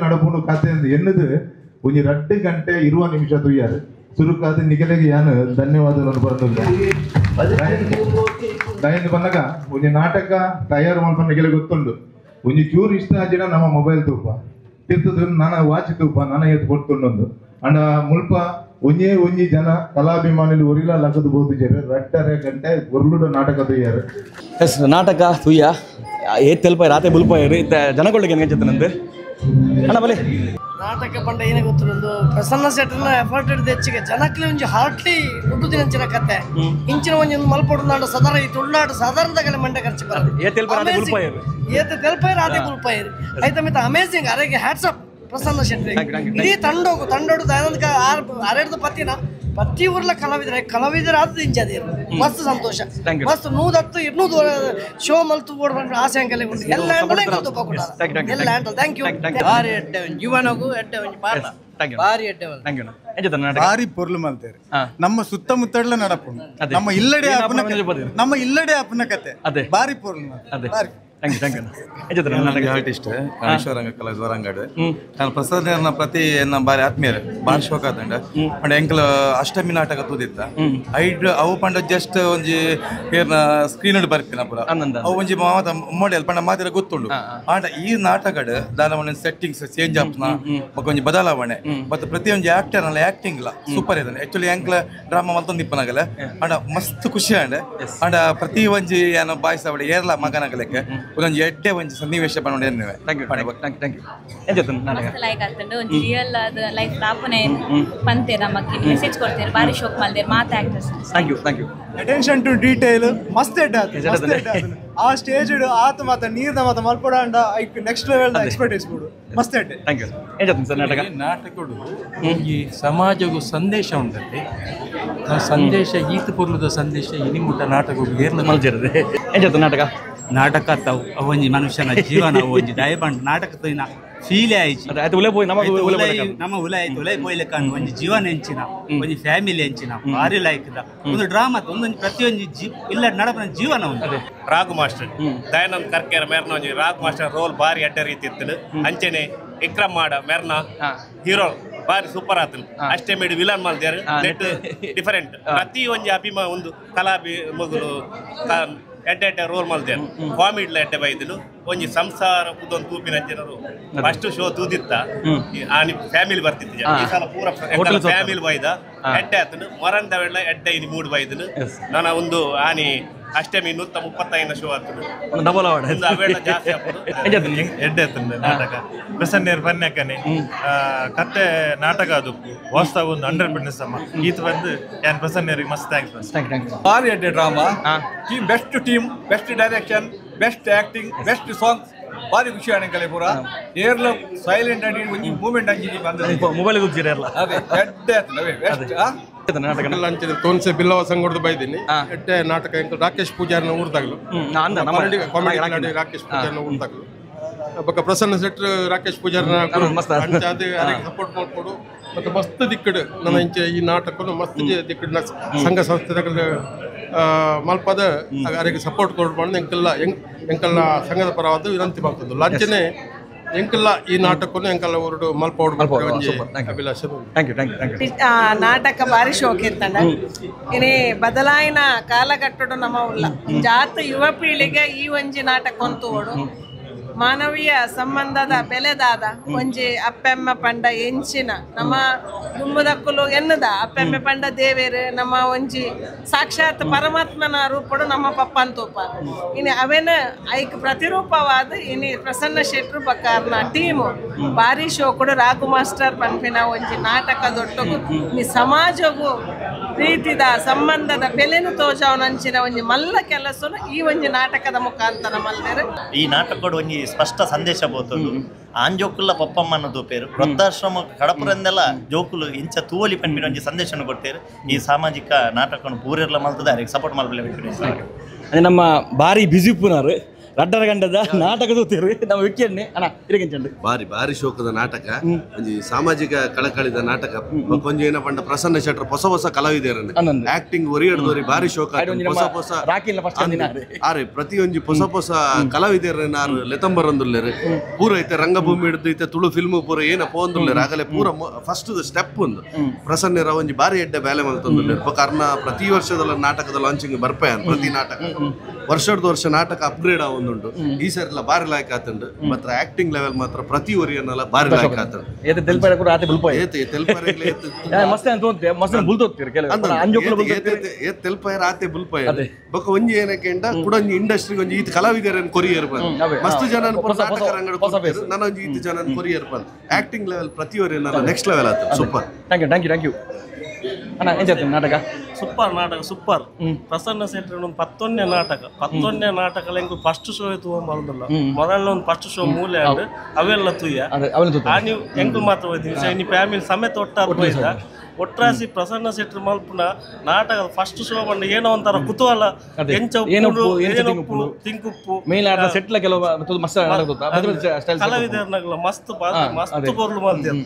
ನಡಪುಂಡು ಕತೆ ಎನ್ನದು ಒಂಜಿ 2 ಗಂಟೆ 20 ನಿಮಿಷ ತುಯ್ಯಾರು ಸುರುಕಾದ ನಿಗಲೆಗೆ ಯಾನು ಧನ್ಯವಾದಗಳನ್ನು ಬರೋದಿಲ್ಲ ದಯಂದು ಬಂದಾಗ ಒಂಜಿ ನಾಟಕ ತಯಾರು ಮಾಡ್ಕೊಂಡು ನಿಗಲೆ ಗೊತ್ತುಂಡು ಒಂಜಿ ಚೂರು ಇಷ್ಟ ಆಜಿನ ನಮ್ಮ ಮೊಬೈಲ್ ತೂಪ ತಿರ್ತದ ನಾನು ವಾಚ್ ತೂಪ ನಾನು ಎತ್ತು ಕೊಡ್ತುಂಡೊಂದು ಅಂಡ ಮುಲ್ಪ ಒಂಜಿ ಜನ ಕಲಾಭಿಮಾನಿಲು ಒರಿಲ ಲಗದು ಬೋದು ಜೇರು 2.5 ಗಂಟೆ ಒರ್ಲುಡು ನಾಟಕ ತುಯ್ಯಾರು ಎಸ್ ನಾಟಕ ತುಯ್ಯ ಏತ್ ತೆಲ್ಪ ರಾತೆ ಬುಲ್ಪಾಯರು ಇತ್ತ ಜನಗಳಿಗೆ ಹೆಂಗಂಚತ್ತನಂತೆ ಅಣ್ಣ ಬಲೆ ನಾಟಕ ಪಂಡ ಏನೇ ಗೊತ್ತೊಂದು ಪ್ರಸನ್ನ ಸೆಟ್ನ ಎಫರ್ಟ್ ಹಿಡಿದು ಹೆಚ್ಚಿಗೆ ಜನಕ್ಕೆ ಒಂಜಿ ಹಾರ್ಟ್ಲಿ ಹುಟ್ಟು ದಿನಂಚಿನ ಕತೆ ಇಂಚಿನ ಒಂಜಿ ಮಲ್ಪೊಡು ಸದರ ಈ ತುಳುನಾಡು ಸಾಧಾರಣದಾಗಲೇ ಮಂಡೆ ಖರ್ಚು ಬರೋದು ಏತ ತೆಲ್ಪಾಯ ರಾಧೆ ಬುಲ್ಪಾಯರು ಐತ ಮಿತ ಅಮೇಜಿಂಗ್ ಅರೆಗೆ ಹ್ಯಾಟ್ಸಪ್ ಪ್ರಸನ್ನ ಶೆಟ್ಟಿ ಇಡೀ ತಂಡೋಡು ದಯಾನಂದ ಆರೇಡ್ದು ಪತ್ತಿ ಊರ್ಲ ಕಲಾವಿದರ ಆದ ಇಂಚದಿ ಮಸ್ತ್ ಸಂತೋಷ ಮಸ್ತ್ 110-200 ಶೋ ಮಲ್ತು ಓಡ್ಬಂದು ಆಸೆ ಅಂಕಲೆ ಉಂಟು ಎಲ್ಲ ಎಲ್ಲ ಥ್ಯಾಂಕ್ ಯು ಬಾರಿ ಎಡ್ಡೆ ಜೀವನಗೂ ಎಡ್ಡೆ ಒಂಜಿ ಪಾಠ ಬಾರಿ ಎಡ್ಡೆ ಬಾರಿ ಪೊರ್ಲು ಮಲ್ತೇರು ನಮ್ಮ ಸುತ್ತಮುತ್ತಲ ನಡಪುಂಡು ನಮ್ಮ ಇಲ್ಲಡೆ ಅಪ್ಪನ ಕತೆ ಬಾರಿ ಪೊರ್ಲು ಬಾರಿ ನನಗೆ ಆರ್ಟಿಸ್ಟ್ ಈಶ್ವರಂಗ ಕಲಾವಿದ ವರಂಗಡ್ ನಾನು ಪ್ರಸಾದ ಪ್ರತಿ ಬಾರಿ ಆತ್ಮೀಯರು ಬಾಳ ಶೋಕ ಆತಂಡ ಅಂಡ್ ಎಂಕಲ್ ಅಷ್ಟಮಿ ನಾಟಕ ತೂದಿತ್ತ ಅವು ಪಂಡ ಜಸ್ಟ್ ಒಂಜಿ ಸ್ಕ್ರೀನ್ ಬರ್ಪಿನ ಪುರ ಅವು ಒಂಜಿ ಮೋಡೆಲ್ ಪಂಡ ಮಾತಿರ ಗೊತ್ತುಂಡು ಆಂಡ ಈ ನಾಟಕಡ್ ದಾನ ಸೆಟ್ಟಿಂಗ್ಸ್ ಚೇಂಜ್ ಆಪ್ನ ಒಂಜಿ ಬದಲಾವಣೆ ಮತ್ತೆ ಪ್ರತಿ ಒಂಜಿ ಆಕ್ಟರ್ ಆಕ್ಟಿಂಗ್ ಸೂಪರ್ ಇದ್ದಾನೆ ಆಕ್ಚುಲಿ ಎಂಕ್ಲ ಡ್ರಾಮಾ ಮಲ್ತೊಂದು ಇಪ್ಪನಾಗಲ್ಲ ಅಂಡ ಮಸ್ತ್ ಖುಷಿ ಅಂಡ್ ಅಂಡ ಪ್ರತಿ ಒಂಜಿ ಏನೋ ಬಾಯ್ಸ್ ಅವಡೆ ಏರ್ಲ ಮಗನಾಗಲೆಕ್ಕೆ ಒಂದೊಂದು ಎಡ್ಡೆ ಒಂದು ಸನ್ನಿವೇಶ ಬಂದು ಲೈಕ್ ಆಗ್ತಂಡು ಒಂದು ರಿಯಲ್ ಅದು ಲೈಫ್ ಲಾಪನೆ ಪಂತೆ ನಮ್ಮಕ್ಕೆ ಮೆಸೇಜ್ ಕೊಡ್ತಾರೆ ಬಾರಿ ಶೋಕ್ ಮಲ್ದೇರ್ ಮಾತಾ actors thank you attention to detail ಮಸ್ತ್ ಆ ಸ್ಟೇಜ್ ಆತ ಮಾತ ನೀರ್ದ ಮಾತ ಮಲ್ಪಡ ಐಕ್ ನೆಕ್ಸ್ಟ್ ಲೆವೆಲ್ ಎಕ್ಸ್ಪರ್ಟೈಸ್ ಕೊಡು ಮಸ್ತ್ ಥ್ಯಾಂಕ್ ಯು ನಾಟಕಡು ಈ ಸಮಾಜಗೂ ಸಂದೇಶ ಉಂಟಂತೆ ಆ ಸಂದೇಶ ಈತ ಪುರ್ಲದ ಸಂದೇಶ ಇನಿ ಮುಟ್ಟ ನಾಟಕ ಏರ್ಲ ಮಲ್ಜಿರದೆ ನಾಟಕ ನಾಟಕ ತಾವು ಅವೊಂಜಿ ಮನುಷ್ಯನ ಜೀವನ ಒಂಜಿ ದಯಪಂಡ್ ನಾಟಕ ತೋಯಿನ ಫೀಲೇ ಆಯ್ತು ನಮ್ಮ ಉಲೆ ಆಯ್ತು ಉಲೆ ಪೋಯ್ಲೆಕ್ಕ ಒಂಜಿ ಜೀವನ ಎಂಚಿನ ಒಂಜಿ ಫ್ಯಾಮಿಲಿ ಎಂಚಿನ ಭಾರಿ ಲೈಕ್ದ ಒಂದು ಡ್ರಾಮಾ ಒಂದೊಂದು ಪ್ರತಿಯೊಂದು ಇಲ್ಲ ನಡಪನ ಜೀವನ ಒಂದು ರಾಘು ಮಾಸ್ಟರ್ ದಯಾನಂದ್ ಕರ್ಕೇರ ಮೇರ್ನ ಒಂಜಿ ರಾಘು ಮಾಸ್ಟರ್ ರೋಲ್ ಬಾರಿ ಎಡ್ಡೆ ರೀತಿ ಇತ್ತು ಅಂಚೆನೆ ವಿಕ್ರಮ್ ಮಾಡ ಮೇರ್ನ ಹೀರೋ ಬಾರಿ ಸೂಪರ್ ಆತನು ಅಷ್ಟೇ ಮೇಡಿ ವಿಲನ್ ಮಲ್ದೇರು ನೆಟ್ ಡಿಫರೆಂಟ್ ಪ್ರತಿ ಒಂಜಿ ಅಭಿಮಾನ ಒಂದು ಕಲಾಭಿ ಮಗಳು ಎಡ್ಡೆ ರೋಲ್ ಮಲ್ದೇರು ಕಾಮಿಡ್ಲ ಎಡ್ಡೆ ಬೈದನು ಒಂಜಿ ಸಂಸಾರ ಉದೊಂದು ತೂಪಿನ ಜನರು ಫಸ್ಟ್ ಶೋ ತೂದಿತ್ತ ಆನಿ ಫ್ಯಾಮಿಲಿ ಬರ್ತಿದ್ದ ಈ ಸಲ ಪೂರ ಫ್ಯಾಮಿಲಿ ಬೈದ ಎಡ್ಡೆ ಆತನು ಮೊರಂದ ವೇಳ ಎಡ್ಡೆ ಇನಿ 3 ಬೈದನು ನಾನು ಒಂದು ಆನಿ ಅಷ್ಟಮಿ 135 ಶೋ ಆತನು ಜಾಸ್ತಿ ಎಡ್ಡೆ ಆತಂದು ನಾಟಕ ಪ್ರಸನ್ನೇರ್ ಬನ್ಯಕನೆ ಕತ್ತೆ ನಾಟಕ ಅದು ವಾಸ್ತವ ಒಂದು 100% ಸಮ ಈತ ಬಂದು ಯಾನ್ ಪ್ರಸನ್ನೇರಿಗೆ ಮಸ್ತ್ ಥ್ಯಾಂಕ್ಸ್ ಬಾರಿ ಎಡ್ಡೆ drama best team best direction best acting best songs ಬಾರಿ ಖುಷಿ ಆಣೆಂಕಲೆ ಪೂರ ಏರ್ಲ ಸೈಲೆಂಟ್ ಆಗಿ ಒಂಜಿ ಮೂವ್ಮೆಂಟ್ ಅಂಜಿನಿ ಬಂದ್ರೆ ಮೊಬೈಲ್ ಗುಜ್ಜಿರ ಎಲ್ಲ ಅದೇ ಎಡ್ಡೆ ಆತನವೇ ಬೆಸ್ಟ್ ಅಂಚಿದ ತೋನ್ಸೆ ಬಿಲ್ಲವ ಸಂಗೊಡ್ದು ಬೈದಿನಿ ಎಡ್ಡೆ ನಾಟಕ ರಾಕೇಶ್ ಪೂಜಾರ್ನ ಊರ್ದಾಗ್ಲು ಕಾಮಿಡಿ ರಾಕೇಶ್ ಪೂಜಾರ್ನ ಊರ್ದಾಗ್ಲು ಬೊಕ್ಕ ಪ್ರಸನ್ನ ಶೆಟ್ರ್ ರಾಕೇಶ್ ಪೂಜಾರಿ ಅದು ಸಪೋರ್ಟ್ ಮಾಡ್ಕೊಡು ಮತ್ತು ಮಸ್ತ್ ದಿಕ್ಕಡು ನನ್ನ ಇಂಚೆ ಈ ನಾಟಕ ಮಸ್ತ್ ದಿಕ್ಕಡು ಸಂಘ ಸಂಸ್ಥೆಗಳ ಮಲ್ಪದ ಅವರಿಗೆ ಸಪೋರ್ಟ್ ಕೊಡ್ಬಾರ್ದು ಎಂಕಲ್ಲ ಸಂಘದ ಪರವಾದ ವಿನಂತಿ ಮಾಡ್ತದ್ದು ಲಂಚನೆ ಎಂಕಲ್ಲ ಈ ನಾಟಕವನ್ನು ಎಂಕಲ್ಲ ಹೊರಡು ಮಲ್ಪ ಅಭಿಲಾಷ ನಾಟಕ ಬಾರಿ ಶೋಕ ಇತ್ತಂಡ ಇನಿ ಬದಲಾಯಿನ ಕಾಲಘಟ್ಟಡು ನಮ್ಮ ಉಲ್ಲ ಜಾತ ಯುವ ಪೀಳಿಗೆ ಈ ಒಂಜಿ ನಾಟಕ ಒಂದು ಓಡು ಮಾನವೀಯ ಸಂಬಂಧದ ಬೆಲೆದಾದ ಒಂಜಿ ಅಪ್ಪೆಮ್ಮ ಪಂಡ ಎಂಚಿನ ನಮ್ಮ ದುಂಬುದಕ್ಕಲು ಎನ್ನದ ಅಪ್ಪೆಮ್ಮೆ ಪಂಡ ದೇವೇರು ನಮ್ಮ ಒಂಜಿ ಸಾಕ್ಷಾತ್ ಪರಮಾತ್ಮನ ರೂಪಡು ನಮ್ಮ ಪಪ್ಪನ್ ತೂಪ ಇನ್ನು ಅವೇನ ಐಕ್ ಪ್ರತಿರೂಪವಾದ ಇನಿ ಪ್ರಸನ್ನ ಶೆಟ್ರು ಬಕಾರ್ನ ಟೀಮು ಬಾರಿ ಶೋಕುಡು ರಾಘು ಮಾಸ್ಟರ್ ಪನ್ಪಿನ ಒಂಜಿ ನಾಟಕದೊಟ್ಟಗು ಈ ಸಮಾಜಗೂ ಪ್ರೀತಿದ ಸಂಬಂಧದ ಬೆಲೆನು ತೋಜಾವನಂಚಿನ ಒಂಜಿ ಮಲ್ಲ ಕೆಲಸನು ಈ ಒಂಜಿ ನಾಟಕದ ಮುಖಾಂತರ ಮಲ್ದೇರು ಈ ನಾಟಕಡು ಒಂಜಿ ಸ್ಪಷ್ಟ ಸಂದೇಶ ಬೋತುಂಡು ಆಂಜೋಕುಲ್ಲ ಪಪ್ಪಮ್ಮನ ತೂಪೇರು ವೃದ್ಧಾಶ್ರಮ ಕಡಪುರಂದೆಲ್ಲ ಜೋಕುಲು ಇಂಚ ತೂವಲಿ ಪನ್ಪಿನ ಒಂಜಿ ಸಂದೇಶನ ಕೊಡ್ತೇರು ಈ ಸಾಮಾಜಿಕ ನಾಟಕವನ್ನು ಪೂರೆಲ್ಲ ಮಲ್ತದ ಅವರಿಗೆ ಸಪೋರ್ಟ್ ಮಾಡ್ಬೇಕು ನಮ್ಮ ಬಾರಿ ಬಿಸಿ ಪುನಾರು ರಡ್ಡರ ಗಂಡದ ನಾಟಕ ತೂತೇರು ನಮ್ಮ ವಿಕ್ಕಿಯನ್ನೇ ಅಣ್ಣ ತಿರುಗಿಂಚಂಡು ಬಾರಿ ಶೋಕದ ನಾಟಕ ಒಂಜಿ ಸಾಮಾಜಿಕ ಕಳಕಳಿದ ನಾಟಕ ಕೊಂಚ ಏನ ಪಂಡ ಪ್ರಸನ್ನ ಶೆಟ್ರ್ ಹೊಸ ಕಲಾವಿದರನ್ನ ಆಕ್ಟಿಂಗ್ ಒರಿಯಡ್ದೋರಿ ಬಾರಿ ಶೋಕ ಹೊಸ ಆರೆ ಪ್ರತಿಯೊಂಜಿ ಹೊಸ ಕಲಾವಿದರನ್ನ ಲೆತಂಬರಂದುಲ್ಲೇರು ಪೂರ ಐತೆ ರಂಗಭೂಮಿ ಹಿಡಿದು ಐತೆ ತುಳು ಫಿಲ್ಮ್ ಪೂರ ಏನ ಪೋಂದುಲ್ಲೇರು ಆಗಲೇ ಪೂರ ಫಸ್ಟ್ ಸ್ಟೆಪ್ ಒಂದು ಪ್ರಸನ್ನರ ಒಂಜಿ ಬಾರಿ ಎಡ್ಡೆ ಬ್ಯಾಲೆ ಮಲ್ತೊಂದುಲ್ಲೇರು ಕರ್ನ ಪ್ರತಿ ವರ್ಷದ ನಾಟಕದ ಲಾಂಚಿಂಗ್ ಬರ್ಪೆ ಪ್ರತಿ ನಾಟಕ ವರ್ಷ ನಾಟಕ ಅಪ್ಗ್ರೇಡ್ ಆವೊಂದುಂಡು ಈ ಸರಿ ಬಾರಿ ಲಾಯ್ಕ್ ಆತುಂಡು ಮಾತ್ರ ಆಕ್ಟಿಂಗ್ ಲೆವೆಲ್ ಮಾತ್ರ ಪ್ರತಿ ಒರಿಯನ್ನೆಲ್ಲ ಬಾರಿ ಲಾಯ್ಕ್ ಆತುಂಡು ಏತೆ ತೆಲ್ಪರೆ ಕೂಡ ಆತೆ ಬುಲ್ಪಯ ಏತೆ ತೆಲ್ಪರೆಗ್ಲೆ ಮಸ್ತ್ ಅಂತ ಮಸ್ತ್ ಬುಲ್ತೋಗ್ತಿರು ಕೆಲವು ಅಂಜೋಕುಲ ಏತೆ ತೆಲ್ಪಯರ ಆತೆ ಬುಲ್ಪಯ ಬೊಕ ಒಂಜಿ ಏನಕೆಂಡ ಕುಡೊಂಜಿ ಇಂಡಸ್ಟ್ರಿ ಒಂಜಿ ಈತ ಕಲಾವಿದರನ್ನ ಕೊರಿಯರ್ ಬಂದು ಮಸ್ತ್ ಜನನ ನಾಟಕ ರಂಗಡ ಕೊರಿಯರ್ ನನ್ನ ಒಂಜಿ ಈತ ಜನನ ಕೊರಿಯರ್ ಬಂದು ಆಕ್ಟಿಂಗ್ ಲೆವೆಲ್ ಪ್ರತಿ ಒರಿಯನ್ನೆಲ್ಲ ನೆಕ್ಸ್ಟ್ ಲೆವೆಲ್ ಆತು ಸೂಪರ್ ಥ್ಯಾಂಕ್ ಯು ಅಣ್ಣ ಏನ್ ಹೇಳ್ತೀನಿ ನಾಟಕ ಸೂಪರ್ ಪ್ರಸನ್ನ ಸೆಟ್ರ್ ಒಂದು 11ನೇ ನಾಟಕ ಎಂಕು ಫಸ್ಟ್ ಶೋ ತಗೊಂಬಂದಿಲ್ಲ ಮೊದಲನೇ ಒಂದು ಫಸ್ಟ್ ಶೋ ಮೂಲೆ ಅವೆಲ್ಲ ತುಯ್ಯ ನೀವು ಎಂಕು ಮಾತ್ರ ಹೋಯ್ತೀನಿ ನೀ ಫ್ಯಾಮಿಲಿ ಸಮೇತ ಒಟ್ಟಾದ ಒಟ್ರಾಸಿ ಪ್ರಸನ್ನ ಶೆಟ್ರ್ ಮಲ್ಪನ ನಾಟಕ ಫಸ್ಟ್ ಶೋ ಬಂದು ಏನೋ ಒಂಥರ ಕುತೂಹಲ ತಿಂಕುಪ್ಪು ಕಲಾವಿದರ್ನಾಗಲ್ಲ ಮಸ್ತ್ ಬರ್ಲು ಮಾಡ್ತಾರೆ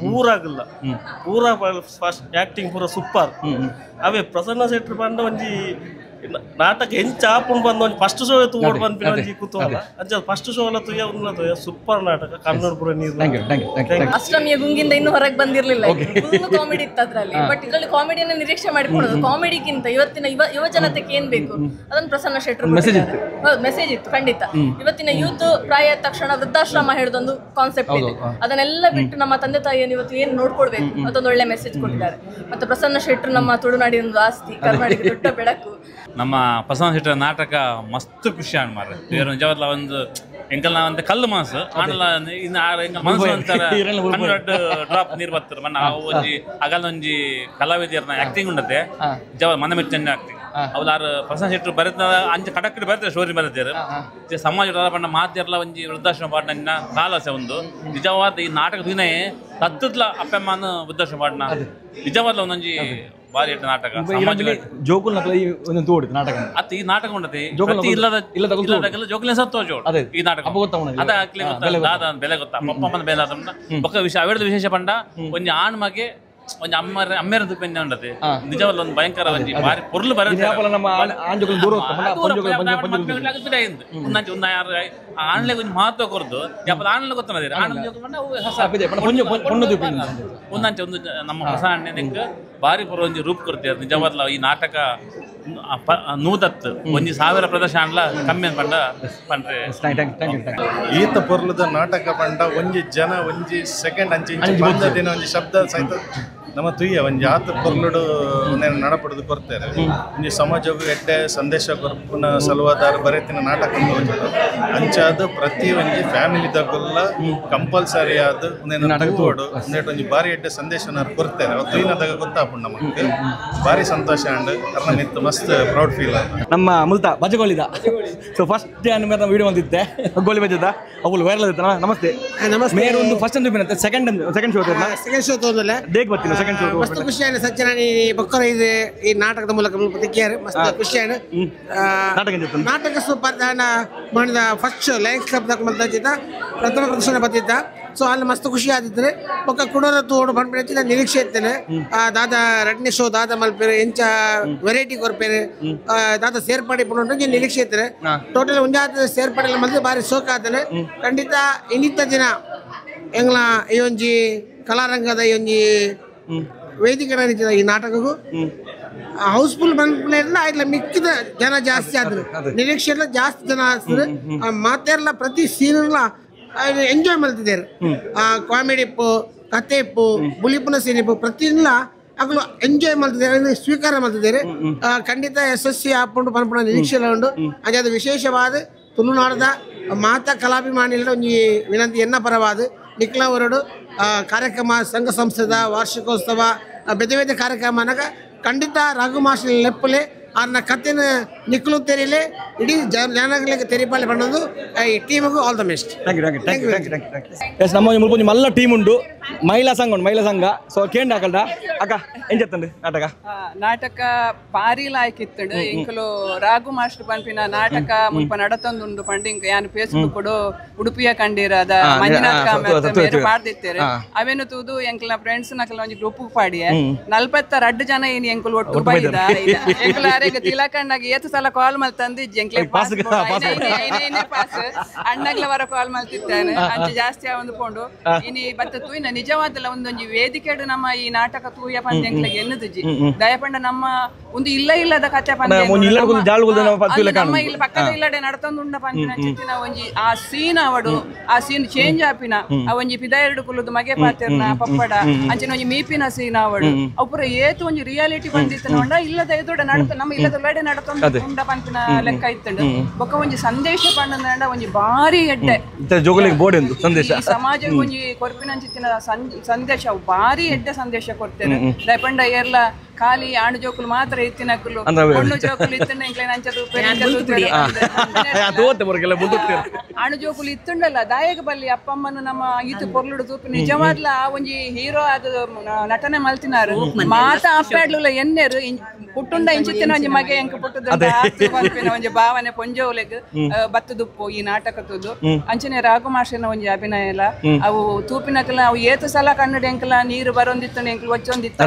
ಪೂರ ಫಸ್ಟ್ ಆಕ್ಟಿಂಗ್ ಪೂರ ಸೂಪರ್ ಅವೇ ಪ್ರಸನ್ನ ಶೆಟ್ರ್ ಬಂದ ಒಂಜಿ ನಾಟಕ ಎಂಚ ಆಪುಂಡು ಬಂದು ಒಂದು ಫಸ್ಟ್ ಶೋ ತೂಡ್ ಬಂದು ಒಂಜಿ ಕುತೂಹಲ ಅಂಚ ಫಸ್ಟ್ ಶೋ ಎಲ್ಲ ತುಯ್ಯ ಸೂಪರ್ ನಾಟಕ ಕನ್ನಡ ಪೂರ ನೀರು ಅಷ್ಟಮಿಯ ಗುಂಗಿಂದ ಇನ್ನೂ ಹೊರಗೆ ಬಂದಿರಲಿಲ್ಲ ಕಾಮಿಡಿ ಇತ್ತು ಅದ್ರಲ್ಲಿ ಬಟ್ ಇದರಲ್ಲಿ ಕಾಮಿಡಿಯನ್ನು ನಿರೀಕ್ಷೆ ಮಾಡಿಕೊಳ್ಳೋದು ಕಾಮಿಡಿಗಿಂತ ಇವತ್ತಿನ ಯುವ ಜನತೆಗೆ ಏನ್ ಬೇಕು ಅದನ್ನು ಪ್ರಸನ್ನ ಶೆಟ್ರು ಮೆಸೇಜ್ ಇತ್ತು ಖಂಡಿತ ಇವತ್ತಿನ ಯೂತ್ ಪ್ರಾಯ ತಕ್ಷಣ ವೃದ್ಧಾಶ್ರಮ ಹಿಡಿದೊಂದು ಕಾನ್ಸೆಪ್ಟ್ ಇದೆ ಅದನ್ನೆಲ್ಲ ಬಿಟ್ಟು ನಮ್ಮ ತಂದೆ ತಾಯಿಯನ್ನು ಇವತ್ತು ಏನ್ ನೋಡ್ಕೊಳ್ಬೇಕು ಅದೊಂದು ಒಳ್ಳೆ ಮೆಸೇಜ್ ಕೊಟ್ಟಿದ್ದಾರೆ ಮತ್ತೆ ಪ್ರಸನ್ನ ಶೆಟ್ರು ನಮ್ಮ ತುಳುನಾಡಿನ ಒಂದು ಆಸ್ತಿ ಕರ್ನಾಟಕ ದೊಡ್ಡ ಬೆಳಕು ನಮ್ಮ ಪ್ರಸನ್ನ ಶೆಟ್ರ ನಾಟಕ ಮಸ್ತ್ ಖುಷಿ ಆನ್ ಮಾರ್ರೆ ಬೇರೆ ಜವತ್ಲ ಒಂದು ಎಂಕಲ್ ನಾವಂತ ಕಲ್ಲು ಮಾಸು ಆನಲ ಇನ್ನು ಮನಸ್ಸು ಅಂತಾರ 100 ಡ್ರಾಪ್ ನೀರು ಬರ್ತಾರೆ ಮನ್ನ ಒಂಜಿ ಅಗಲ್ ಒಂಜಿ ಕಲಾವಿದರ್ನ ಆಕ್ಟಿಂಗ್ ಉಂಡತೆ ಜವ ಮನ ಮೆಚ್ಚಂಜ ಆಕ್ಟಿಂಗ್ ಅವ್ಲಾರು ಪ್ರಸನ್ನ ಶೆಟ್ರು ಬರೆದ ಅಂಚ ಕಡಕ್ಕಿಡ್ ಬರ್ತಾರೆ ಸ್ಟೋರಿ ಬರೆದಿರು ಸಮಾಜ ಪಂಡ ಮಾತಿರ್ಲ ಒಂಜಿ ವೃದ್ಧಾಶ್ರಮ ಪಾಡ್ನ ಕಾಲಸೆ ಒಂದು ನಿಜವಾದ ಈ ನಾಟಕ ದಿನೇ ತತ್ತದ್ಲ ಅಪ್ಪಮ್ಮನ ವೃದ್ಧಾಶ್ರಮ ಪಾಡ್ನ ನಿಜವಾದ ಒಂದೊಂಜಿ ಬಾರಿ ನಾಟಕ ಜೋಕುಲ್ ನಾಟಕ ಅತ್ತ ಈ ನಾಟಕ ಉಂಡತೆ ಜೋಕುಲ ಸತ್ತೋಜೋಡ್ ಈ ನಾಟಕ ಅದ ಬೆಲೆ ಗೊತ್ತಾ ಪಪ್ಪಮ್ಮನ ಬೆಲೆ ಒಕ್ಕ ವಿಷಯ ಅವೆಡ್ದು ವಿಶೇಷ ಪಂಡ ಒಂಜಿ ಆಣ್ಮಗೆ ಒಂಜಿ ಅಮ್ಮೇರ ಪೆಂಜ ಉಂಡತೆ ನಿಜವಲ್ಲ ಒಂದು ಭಯಂಕರ ಒಂಜಿ ಬಾರಿ ಪೊರ್ಲು ಬರತ್ತೆ ಆಣ್ಲೆ ಒಂಜಿ ಮಹತ್ವ ಕೊರ್ದು ಯಾಪದ ಆಣ್ಲೆ ಗೊತ್ತನದೆ ಒಂದಂಚೆ ಒಂದು ನಮ್ಮ ಹೊಸ ಅಣ್ಣನಿಗೆ ಬಾರಿ ಪುರ ಒಂಜಿ ರೂಪ್ ಕೊಡ್ತಾರೆ ನಿಜವಾದ್ಲ ಈ ನಾಟಕ ನೂದತ್ ಒಂಜಿ 1000 ಪ್ರದರ್ಶನ ಕಮ್ಮಿ ಪಂಡ ಪಂಡ್ರೆ ಈತ ಪೊರ್ಲದ ನಾಟಕ ಪಂಡ ಒಂಜಿ ಜನ ಒಂಜಿ ಸೆಕೆಂಡ್ ಅಂಚೆ ಬಂದ ದಿನ ಒಂಜಿ ಶಬ್ದ ಸಹಿತ ನಮ್ಮ ತುಯ್ಯ ಒಂಜಿ ಆತ ಪೊರ್ಲುಡು ನಡಪಡುದು ಕೊರ್ತಾರೆ ಒಂಜಿ ಸಮಾಜಕ್ಕೂ ಎಡ್ಡೆ ಸಂದೇಶ ಕೊರ್ಪುನ ಸಲುವಾದಾರ ಬರೆತಿನ ನಾಟಕ ಅಂಚಾದ ಪ್ರತಿ ಒಂಜಿ ಫ್ಯಾಮಿಲಿ ತಗೊಲ್ಲ ಕಂಪಲ್ಸರಿ ಆದ ತೂವಡು ಒಂಜಿ ಬಾರಿ ಎಡ್ಡೆ ಸಂದೇಶನ ಕೊರ್ತಾರೆ ತುಯ್ನದಾಗ ಗೊತ್ತಾಪುಂಡು ನಮಗೆ ಬಾರಿ ಸಂತೋಷ ಅಂಡ್ ಅರ್ನ ಮಿತ್ ಮಸ್ತ್ ಪ್ರೌಡ್ ಫೀಲ್ ನಮ್ಮ ಮುಲ್ತಾ ಬಜಗೋಳಿದ ಸೊ ಫಸ್ಟ್ ಮೇಲೆ ವಿಡಿಯೋ ಬಂದಿದ್ದೆ ಗೋಲಿ ಬಜದ ಅವಳು ವೈರಲ್ ಆಯ್ತಲ್ಲ ನಮಸ್ತೆ ಮೇರ್ ಒಂದು ಫಸ್ಟ್ ಒಂದು ಸೆಕೆಂಡ್ ಶೋ ತೋದಲ್ಲ ದೇಗ್ ಬರ್ತೀನಿ ಮಸ್ತ್ ಖುಷಿ ಆಯ್ತು ಸಜ್ಜನ ಬೊಕ್ಕರ ಇದು ಈ ನಾಟಕದ ಮೂಲಕ ತಿಕ್ಕಿಯಾರು ಮಸ್ತ್ ಖುಷಿ ಆಯ್ತು ನಾಟಕ ಸೂಪರ್ ಮಾಡಿದ ಫಸ್ಟ್ ಶೋ ಲಯನ್ಸ್ ಕ್ಲಬ್ ಪ್ರಥಮ ಪ್ರದರ್ಶನ ಬರ್ತಿದ್ದ ಸೊ ಅಲ್ಲಿ ಮಸ್ತ್ ಖುಷಿ ಆದಿದ್ರೆ ಬೊಕ್ಕ ಕುಡೋರ ತೋಡು ಬಂದ್ಬಿಡ್ತಿದ್ದ ನಿರೀಕ್ಷೆ ಇರ್ತೇನೆ ದಾದ ಎರಡನೇ ಶೋ ದಾದ ಮಲ್ಪೇರೆ ಎಂಚ ವೆರೈಟಿ ಕೊರ್ಪೇರೆ ದಾದ ಸೇರ್ಪಡೆ ಪುನಃ ನಿರೀಕ್ಷೆ ಇರ್ತೇನೆ ಟೋಟಲ್ ಒಂಜಾದ ಸೇರ್ಪಡೆ ಮಲ್ಪೆ ಬಾರಿ ಶೋಕ ಆತನೆ ಖಂಡಿತ ಇನ್ನಿತ್ತ ದಿನ ಎಂಗ್ಲ ಈ ಒಂಜಿ ಕಲಾರಂಗದ ಈ ಒಂಜಿ ವೇದಿಕೆ ನಡೀತದ ಈ ನಾಟಕಕ್ಕೂ ಹೌಸ್ಫುಲ್ ಬಂದ್ಮೇಲೆ ಆಯ್ತಲ್ಲ ಮಿಕ್ಕಿದ ಜನ ಜಾಸ್ತಿ ಆದ್ರು ನಿರೀಕ್ಷೆ ಎಲ್ಲ ಜಾಸ್ತಿ ಜನ ಆದ್ರು ಮಾತೆಲ್ಲ ಪ್ರತಿ ಸೀನ್ ಎಂಜಾಯ್ ಮಾಡ್ತಿದ್ದಾರೆ ಕಾಮಿಡಿ ಇಪ್ಪು ಕತೆ ಇಪ್ಪು ಬುಲಿಪುನ ಸೀನ್ ಇಪ್ಪು ಪ್ರತಿಯೆಲ್ಲ ಆಗಲು ಎಂಜಾಯ್ ಮಾಡ್ತಿದ್ದಾರೆ ಸ್ವೀಕಾರ ಮಾಡ್ತಿದ್ದಾರೆ ಖಂಡಿತ ಯಶಸ್ವಿ ಹಾಕೊಂಡು ಪನ್ಪುಣ ನಿರೀಕ್ಷೆ ಎಲ್ಲ ಉಂಟು ಅದೇ ವಿಶೇಷವಾದ ತುಳುನಾಡದ ಮಾತಾ ಕಲಾಭಿಮಾನಿಗಳ ಒಂದು ವಿನಂತಿ ಎನ್ನ ಪರವಾದ ನಿಕ್ಲವರಡು ಕಾರ್ಯಕ್ರಮ ಸಂಘ ಸಂಸ್ಥೆದ ವಾರ್ಷಿಕೋತ್ಸವ ಬೇರೆ ಬೇರೆ ಕಾರ್ಯಕ್ರಮನಾಗ ಖಂಡಿತ ರಾಘು ಮಾಸ್ಟರ್ ಲೆಪ್ಪಲೆ ಅವ್ರನ್ನ ಕಥೆನ ನಿಕ್ಲು ತೆರೀಲೆ ಇಡೀ ಜನಗಳಿಗೆ ತೆರಿಪಾಲೆ ಪಣ್ಣದು ಈ ಟೀಮಿಗೂ ಆಲ್ ದ ಬೆಸ್ಟ್. ಎಸ್ ನಮ್ಮ ಮುಲ್ಪೊಂಜಿ ಮಲ್ಲ ಟೀಮ್ ಉಂಡು ಮಹಿಳಾ ಸಂಘ ಉಂಡು ಮಹಿಳಾ ಸಂಘ ಸೊ ಕೇಂದ್ರ ಹಾಕಲ್ಡ ಅಕ್ಕ ಏನ್ చెప్తండి ನಾಟಕ ಭಾರಿ ಲಾಯ್ಕ್ ಇತ್ತಂಡು ಇಂಕಲು ರಾಘು ಮಾಸ್ಟರ್ ಪನ್ಪಿನ ನಾಟಕ ಮುಲ್ಪ ನಡತೊಂದುಂಡು ಪಂಡು ಇಂಕ ಯಾನ್ ಫೇಸ್ಬುಕ್ ಕೊಡು ಉಡುಪಿಯ ಕಂಡಿರದ ಮಂಜುನಾಥ್ ಕಾಮತ್ ಮಾಡ್ದಿತ್ತೇರೆ ಅವೇನು ತೂದು ಎಂಕಲ್ನ ಫ್ರೆಂಡ್ಸ್ ನಕಲ್ನ ಒಂಜಿ ಗ್ರೂಪ್ ಪಾಡಿಯ 42 ಜನ ಏನಿ ಎಂಕಲ್ ಒಟ್ಟು ಬೈದ ಎಂಕಲ ಅರೆಗೆ ತಿಲಕಣ್ಣಗೆ ಏತು ಸಲ ಕಾಲ್ ಮಲ್ತಂದು ಎಂಕ್ಲೆ ಪಾಸ್ ಪಾಸ್ ಅಣ್ಣಗ್ಲ ವರ ಕಾಲ್ ಮಲ್ತಿದ್ದಾನೆ ಅಂಚೆ ಜಾಸ್ತಿ ಒಂದು ಪೋಂಡು ಇನಿ ಬತ್ತ ತೂಯಿನ ನಿಜವಾದಲ್ಲ ಒಂದೊಂಜಿ ವೇದಿಕೆಡು ನಮ್ಮ ಈ ನಾಟಕ ತೂಯ ಪಂದ್ಯ ಎಂಕ್ಲೆಗೆ ಎನ್ನದುಜಿ ದಯಪಂಡ ನಮ್ಮ ಒಂದು ಇಲ್ಲದ ಕಥೆ ಪಂದ್ಯ ನಮ್ಮ ಇಲ್ಲಿ ಪಕ್ಕದ ಇಲ್ಲಡೆ ನಡತೊಂದುಂಡ ಪಂದ್ಯನ ಚಿತ್ತಿನ ಒಂಜಿ ಆ ಸೀನ್ ಅವಡು ಆ ಸೀನ್ ಚೇಂಜ್ ಆಪಿನ ಆ ಒಂಜಿ ಪಿದ ಎರಡು ಕುಲ್ಲುದು ಮಗೆ ಪಾತೆರ್ನ ಪಪ್ಪಡ ಅಂಚಿನ ಒಂಜಿ ಮೀಪಿನ ಸೀನ್ ಅವಡು ಅಪುರ ಏತು ಒಂಜಿ ರಿಯಾಲಿಟಿ ಬಂದಿತ್ತು ನೋಡ ಇಲ್ಲದ ಎದುಡ ನಡತ ನಮ್ಮ ಇಲ್ಲದ ಒಳಡೆ ನಡತೊಂದು ಉಂಡ ಪಂಪಿನ ಲೆಕ್ಕ ಇತ್ತಂಡು ಬೊಕ್ಕ ಒಂಜಿ ಸಂದೇಶ ಪಂಡ ಒಂಜಿ ಬಾರಿ ಎಡ್ಡೆ ಸಮಾಜ ಒಂಜಿ ಕೊರ್ಪಿನ ಚಿತ್ತಿನ ಸಂದೇಶ ಬಾರಿ ಎಡ್ಡೆ ಸಂದೇಶ ಕೊಡ್ತೇನೆ ದಯಪಂಡ ಏರ್ಲ ಖಾಲಿ ಆಣು ಜೋಕುಲು ಮಾತ್ರ ಎತ್ತಿನಕ್ಕಲು ಹೆಣ್ಣು ಜೋಕುಲು ಇತ್ತಂಡ ಎಂಕ್ಲೇನ ಅಂಚದು ಆಣು ಜೋಕುಲು ಇತ್ತುಂಡಲ್ಲ ದಾಯಕ ಬಲ್ಲಿ ಅಪ್ಪಮ್ಮನು ನಮ್ಮ ಈತು ಪೊರ್ಲುಡು ತೂಪು ನಿಜವಾದ್ಲ ಆ ಒಂಜಿ ಹೀರೋ ಅದು ನಟನೆ ಮಲ್ತಿನಾರು ಮಾತಾ ಅಪ್ಪಾಡ್ಲ ಎನ್ನೆರು ಪುಟ್ಟುಂಡ ಇಂಚಿತ್ತಿನ ಒಂಜಿ ಮಗೆ ಎಂಕ ಪುಟ್ಟದ ಒಂಜಿ ಭಾವನೆ ಪೊಂಜೋಲೆಗ್ ಬತ್ತದುಪ್ಪು ಈ ನಾಟಕದ್ದು ಅಂಚನೆ ರಾಘು ಮಾಸ್ಟರ್ನ ಒಂಜಿ ಅಭಿನಯ ಎಲ್ಲ ಅವು ತೂಪಿನಕಲ ಅವು ಏತು ಸಲ ಕನ್ನಡ ಎಂಕಲ ನೀರು ಬರೊಂದಿತ್ತು ಎಂಕಲ್ ಒಚ್ಚೊಂದಿತ್ತು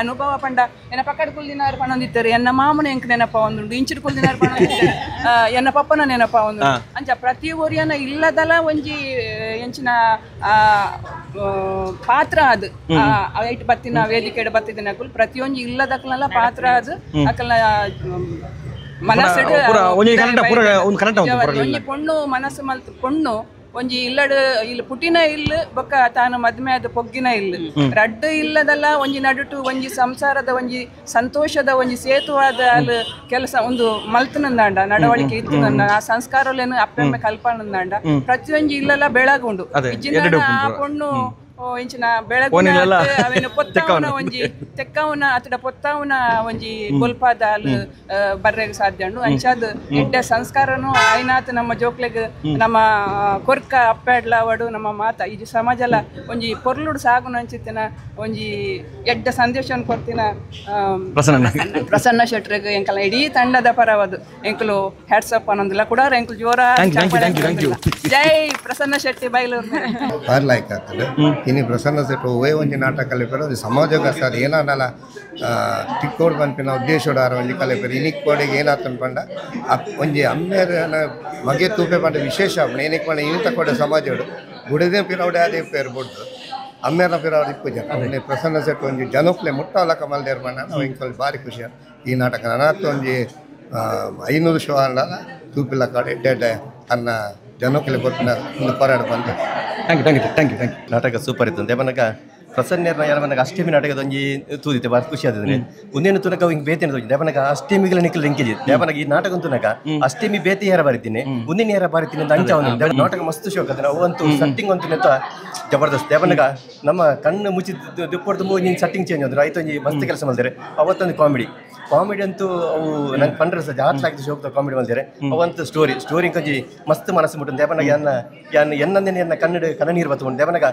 ಅನುಭವ ಪಂಡ ಎನ್ನ ಪಕ್ಕದ ಕುಲ್ದಿನಾರು ಪಣೊಂದಿತ್ತಾರೆ ಎನ್ನ ಮಾಮನ ಎಂಕ್ ನೆನಪ ಒಂದುಂಡು ಇಂಚಿಡ್ ಕುಲ್ದಿನಾರು ಪಣೊಂದಿತ್ತಾರೆ ಎನ್ನ ಪಪ್ಪನ ನೆನಪ ಒಂದು ಅಂಚ ಪ್ರತಿ ಊರಿಯನ್ನ ಇಲ್ಲದಲ್ಲ ಒಂಜಿ ಎಂಚಿನ ಪಾತ್ರ ಅದು ಐಟ್ ಬತ್ತಿನ ವೇದಿಕೆ ಬತ್ತಿದಿನ ಕುಲ್ ಪ್ರತಿಯೊಂದು ಇಲ್ಲದಕ್ಕಲ್ಲ ಪಾತ್ರ ಅದು ಅಕಲ್ನ ಮನಸ್ಸು ಪೊಣ್ಣು ಮನಸ್ಸು ಮಲ್ತು ಪೊಣ್ಣು ಒಂಜಿ ಇಲ್ಲಡು ಇಲ್ಲಿ ಪುಟಿನ ಇಲ್ಲು ಬೊಕ್ಕ ತಾನು ಮದ್ಮೆ ಆದ ಪೊಗ್ಗಿನ ಇಲ್ಲು ರಡ್ಡು ಇಲ್ಲದಲ್ಲ ಒಂಜಿ ನಡುಟು ಒಂಜಿ ಸಂಸಾರದ ಒಂಜಿ ಸಂತೋಷದ ಒಂಜಿ ಸೇತುವಾದ ಅಲ್ಲಿ ಕೆಲಸ ಒಂದು ಮಲ್ತನಂದಾಂಡ ನಡವಳಿಕೆ ಇತ್ತು ಆ ಸಂಸ್ಕಾರಲೇನು ಅಪ್ಪೆಮ್ಮೆ ಕಲ್ಪನಂದಾಂಡ ಪ್ರತಿಯೊಂಜಿ ಇಲ್ಲೆಲ್ಲ ಬೆಳಗುಂಡು ಆ ಪೊಣ್ಣು ಇಂಚಿನ ಬೆಳಗುನ ಅವೇನು ಪೊತ್ತವನ ಒಂಜಿ ತೆಕ್ಕವನ ಅತಡ ಪೊತ್ತವನ ಒಂಜಿ ಬೊಲ್ಪಾದ ಅಲ್ಲಿ ಬರ್ರೆಗ್ ಸಾಧ್ಯ ಉಂಡು ಅಂಚಾದ ಎಡ್ಡೆ ಸಂಸ್ಕಾರನು ಐನಾತ್ ನಮ್ಮ ಜೋಕ್ಲೆಗ್ ನಮ್ಮ ಕೊರ್ಕ ಅಪ್ಪಾಡ್ಲ ಅವಡು ನಮ್ಮ ಮಾತ ಈ ಸಮಾಜಲ ಒಂಜಿ ಪೊರ್ಲುಡು ಸಾಗುನ ಅಂಚಿತ್ತಿನ ಒಂಜಿ ಎಡ್ಡೆ ಸಂದೇಶವನ್ನು ಕೊಡ್ತಿನ ಪ್ರಸನ್ನ ಶೆಟ್ರಿಗೆ ಎಂಕಲ ಇಡೀ ತಂಡದ ಪರವದು ಎಂಕಲು ಹ್ಯಾಟ್ಸಪ್ ಅನ್ನೊಂದಿಲ್ಲ ಕೂಡ ಎಂಕಲು ಜೋರ ಜೈ ಪ್ರಸನ್ನ ಶೆಟ್ಟಿ ಬೈಲೂರು ಇನ್ನು ಪ್ರಸನ್ನ ಸೆಟ್ ಒವೇ ಒಂಜಿ ನಾಟಕ ಕಲಿಪೇರು ಒಂದು ಸಮಾಜಕ್ಕೆ ಸರ್ ಏನಾಡಲ್ಲ ಟಿಕ್ಕೋಡ್ ಪನ್ಪಿನ ಉದ್ದೇಶೋಡ ಒಂಜಿ ಕಲಿಪೇರು ಇನಿಕ್ ಕೋಡಿಗೆ ಏನಾತನ್ ಪಂಡ ಒಂಜಿ ಅಮ್ಮೇರ ಮಗೆ ತೂಪೆ ಪಂಡ ವಿಶೇಷ ಏನಿಕ್ ಪಂಡ ಇನ್ನು ತಕ್ಕೋಡೆ ಸಮಾಜೋಡು ಗುಡದೇ ಪಿರವಡೆ ಅದೇ ಪೇರು ಬಿಡ್ದು ಅಮ್ಮೇರ ಪಿರವಡೆ ಇಪ್ಪು ಜನ ಪ್ರಸನ್ನ ಸೆಟ್ ಒಂಜಿ ಜನಕ್ಲೆ ಮುಟ್ಟವಲಕ ಮಲ್ದೇರ್ ಪಂಡ ನಾವು ಇಂಕಲ್ ಭಾರಿ ಖುಷಿ ಈ ನಾಟಕ ನನಾತ್ ಒಂಜಿ 500 ಶೋ ಅಲ್ಲ ತೂಪಿಲ್ಲ ಕಡೆ ಎಡ್ಡೆ ಅನ್ನ ಜನಕ್ಲೆ ಗೊತ್ತಿನ ಒಂದು ಪರಾಡು ಬಂದು ಥ್ಯಾಂಕ್ ಯು ನಾಟಕ ಸೂಪರ್ ಇತ್ತು ದೇವನಗ ಪ್ರಸನ್ನ ಯಾರ ಮನಗ ಅಷ್ಟಮಿ ನಾಟಕದ ಒಂಜಿ ತೂದಿತ್ತೆ ಬಾರಿ ಖುಷಿ ಆದ್ರೆ ಒಂದೇನು ತುನಕ ಹಿಂಗೆ ಬೇತೆ ದೇವನಗ ಅಷ್ಟಮಿಗಳ ನಿಖಲ್ ಲಿಂಕೇಜ್ ದೇವನಗ ಈ ನಾಟಕ ತುನಕ ಅಷ್ಟಮಿ ಬೇತೆ ಯಾರ ಬಾರಿತೀನಿ ಒಂದಿನ ಯಾರ ಬಾರಿತೀನಿ ಅಂತ ಅಂಚ ನಾಟಕ ಮಸ್ತ್ ಶೋಕ ಅದ ಅವಂತೂ ಸಟ್ಟಿಂಗ್ ಅಂತೂ ಜಬರ್ದಸ್ತ್ ದೇವನಗ ನಮ್ಮ ಕಣ್ಣು ಮುಚ್ಚಿ ದುಪ್ಪಡ್ದು ಮೂರು ಸೆಟ್ಟಿಂಗ್ ಚೇಂಜ್ ಆದ್ರು ಆಯ್ತು ಒಂಜಿ ಮಸ್ತ್ ಕೆಲಸ ಮಾಡ್ತಾರೆ ಅವತ್ತೊಂದು ಕಾಮಿಡಿ ಅಂತೂ ಅವು ನಂಗೆ ಪಂಡ್ರೆ ಸಹ ಜಾತ್ರೆ ಆಗ್ತದೆ ಹೋಗ್ತಾ ಕಾಮಿಡಿ ಮಾಡ್ತಾರೆ ಅವಂತೂ ಸ್ಟೋರಿ ಕೊಂಚಿ ಮಸ್ತ್ ಮನಸ್ಸು ಮುಟ್ಟು ದೇವನಗ ಎನ್ನ ಕನ್ನಡ ನೀರು ಬತ್ಕೊಂಡು ದೇವನಗ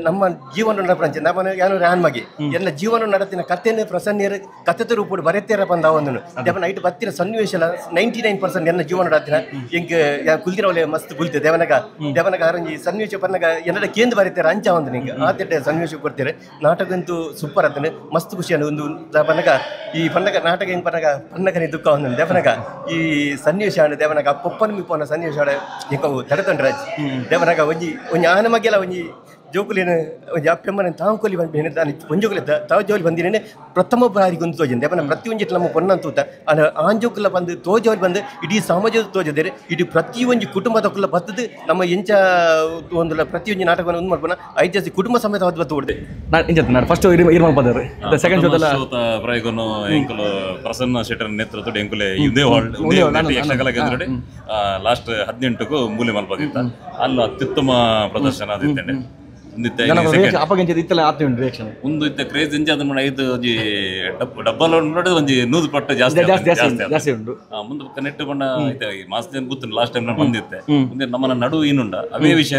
ನಮ್ಮ ಜೀವನ ನಡಪಂಚೆ ನಮ್ಮನ ಯಾನು ರಾನ್ ಮಗಿ ಎಲ್ಲ ಜೀವನ ನಡತಿನ ಕಥೆನ ಪ್ರಸನ್ನೀರು ಕಥೆ ರೂಪಡು ಬರೆಯತ್ತೇರ ಬಂದ ಅವನು ದೇವನ ಐಟ್ ಬತ್ತಿನ ಸನ್ನಿವೇಶ 99% ಎನ್ನ ಜೀವನ ನಡತಿನ ಹಿಂಗೆ ಕುಲ್ದಿನ ಒಳ್ಳೆ ಮಸ್ತ್ ಕುಲ್ತೆ ದೇವನಗ ಅರಂಜಿ ಸನ್ನಿವೇಶ ಪನ್ನಗ ಎಲ್ಲರ ಕೇಂದ್ರ ಬರೀತಾರೆ ಅಂಚ ಒಂದು ನಿಂಗೆ ಆತಿಟ್ಟೆ ಸನ್ನಿವೇಶ ಕೊಡ್ತಾರೆ ನಾಟಕ ಅಂತೂ ಸೂಪರ್ ಆತನೆ ಮಸ್ತ್ ಖುಷಿ ಒಂದು ಪನ್ನಗ ಈ ಪನ್ನಗ ನಾಟಕ ಹೆಂಗೆ ಪನ್ನಗನೇ ದುಃಖ ಒಂದು ದೇವನಗ ಈ ಸನ್ನಿವೇಶ ದೇವನಗ ಪೊಪ್ಪನ ಮಿಪ್ಪನ ಸನ್ನಿವೇಶ ಹಿಂಗೆ ತಡೆತಂಡ್ರೆ ದೇವನಗ ಒಂಜಿ ಆನ ಮಗೆಲ್ಲ ಒಂಜಿ ಜೋಕುಲಿನ ಒಂಜಿ ಅಪ್ಪೆಮ್ಮನ ತಾವು ಕೊಲಿ ಬಂದು ನಾನು ಒಂಜೋಕುಲಿ ತಾವು ಜೋಲಿ ಬಂದಿನೇ ಪ್ರಥಮ ಬಾರಿಗೆ ಒಂದು ತೋಜನ್ ದೇವನ ಪ್ರತಿಯೊಂಜಿಟ್ಟು ನಮ್ಮ ಪೊನ್ನಂತೂತ ಆಂಜೋಕುಲ್ಲ ಬಂದು ತೋಜೋಲಿ ಬಂದು ಇಡೀ ಸಮಾಜದ ತೋಜದೇರೆ ಇಡೀ ಪ್ರತಿಯೊಂದು ಕುಟುಂಬದಕ್ಕುಲ್ಲ ಬತ್ತದು ನಮ್ಮ ಎಂಚ ಒಂದು ಪ್ರತಿಯೊಂದು ನಾಟಕವನ್ನು ಒಂದು ಮಾಡ್ಬೋಣ ಐತಿಹಾಸಿಕ ಕುಟುಂಬ ಸಮೇತ ಅದು ಬತ್ತು ಹೊಡೆದೆ ನಾನು ಫಸ್ಟ್ ಸೆಕೆಂಡ್ ಪ್ರಯೋಗನು ಎಂಕುಲು ಪ್ರಸನ್ನ ಶೆಟ್ಟರ್ ನೇತೃತ್ವದ ಎಂಕುಲೆ ಇದೇ ಯಕ್ಷಗಾನ ಕೇಂದ್ರ ಲಾಸ್ಟ್ 18ಕ್ಕೂ ಮೂಲೆ ಮಲ್ಪದಿತ್ತ ಅಲ್ಲಿ ಅತ್ಯುತ್ತಮ ಪ್ರದರ್ಶನ ಆದಿತ್ತಂಡೆ ಒಂದು ಇತ್ತ ಕ್ರೇಜ್ ಇಂಚ ಅದನ್ನ ಐದು ಡಬ್ಬಲ್ ನೋಡಿದ್ರೆ ಒಂದು 100 ಪಟ್ಟು ಜಾಸ್ತಿ ಉಂಟು ಮುಂದೆ ನೆಟ್ಟು ಬಣ್ಣ ಮಾಸ್ ಜನ ಗೊತ್ತು ಲಾಸ್ಟ್ ಟೈಮ್ ನಾನು ಬಂದಿತ್ತೆ ಮುಂದೆ ನಮ್ಮನ್ನ ನಡು ಏನುಂಡ ಅವೇ ವಿಷಯ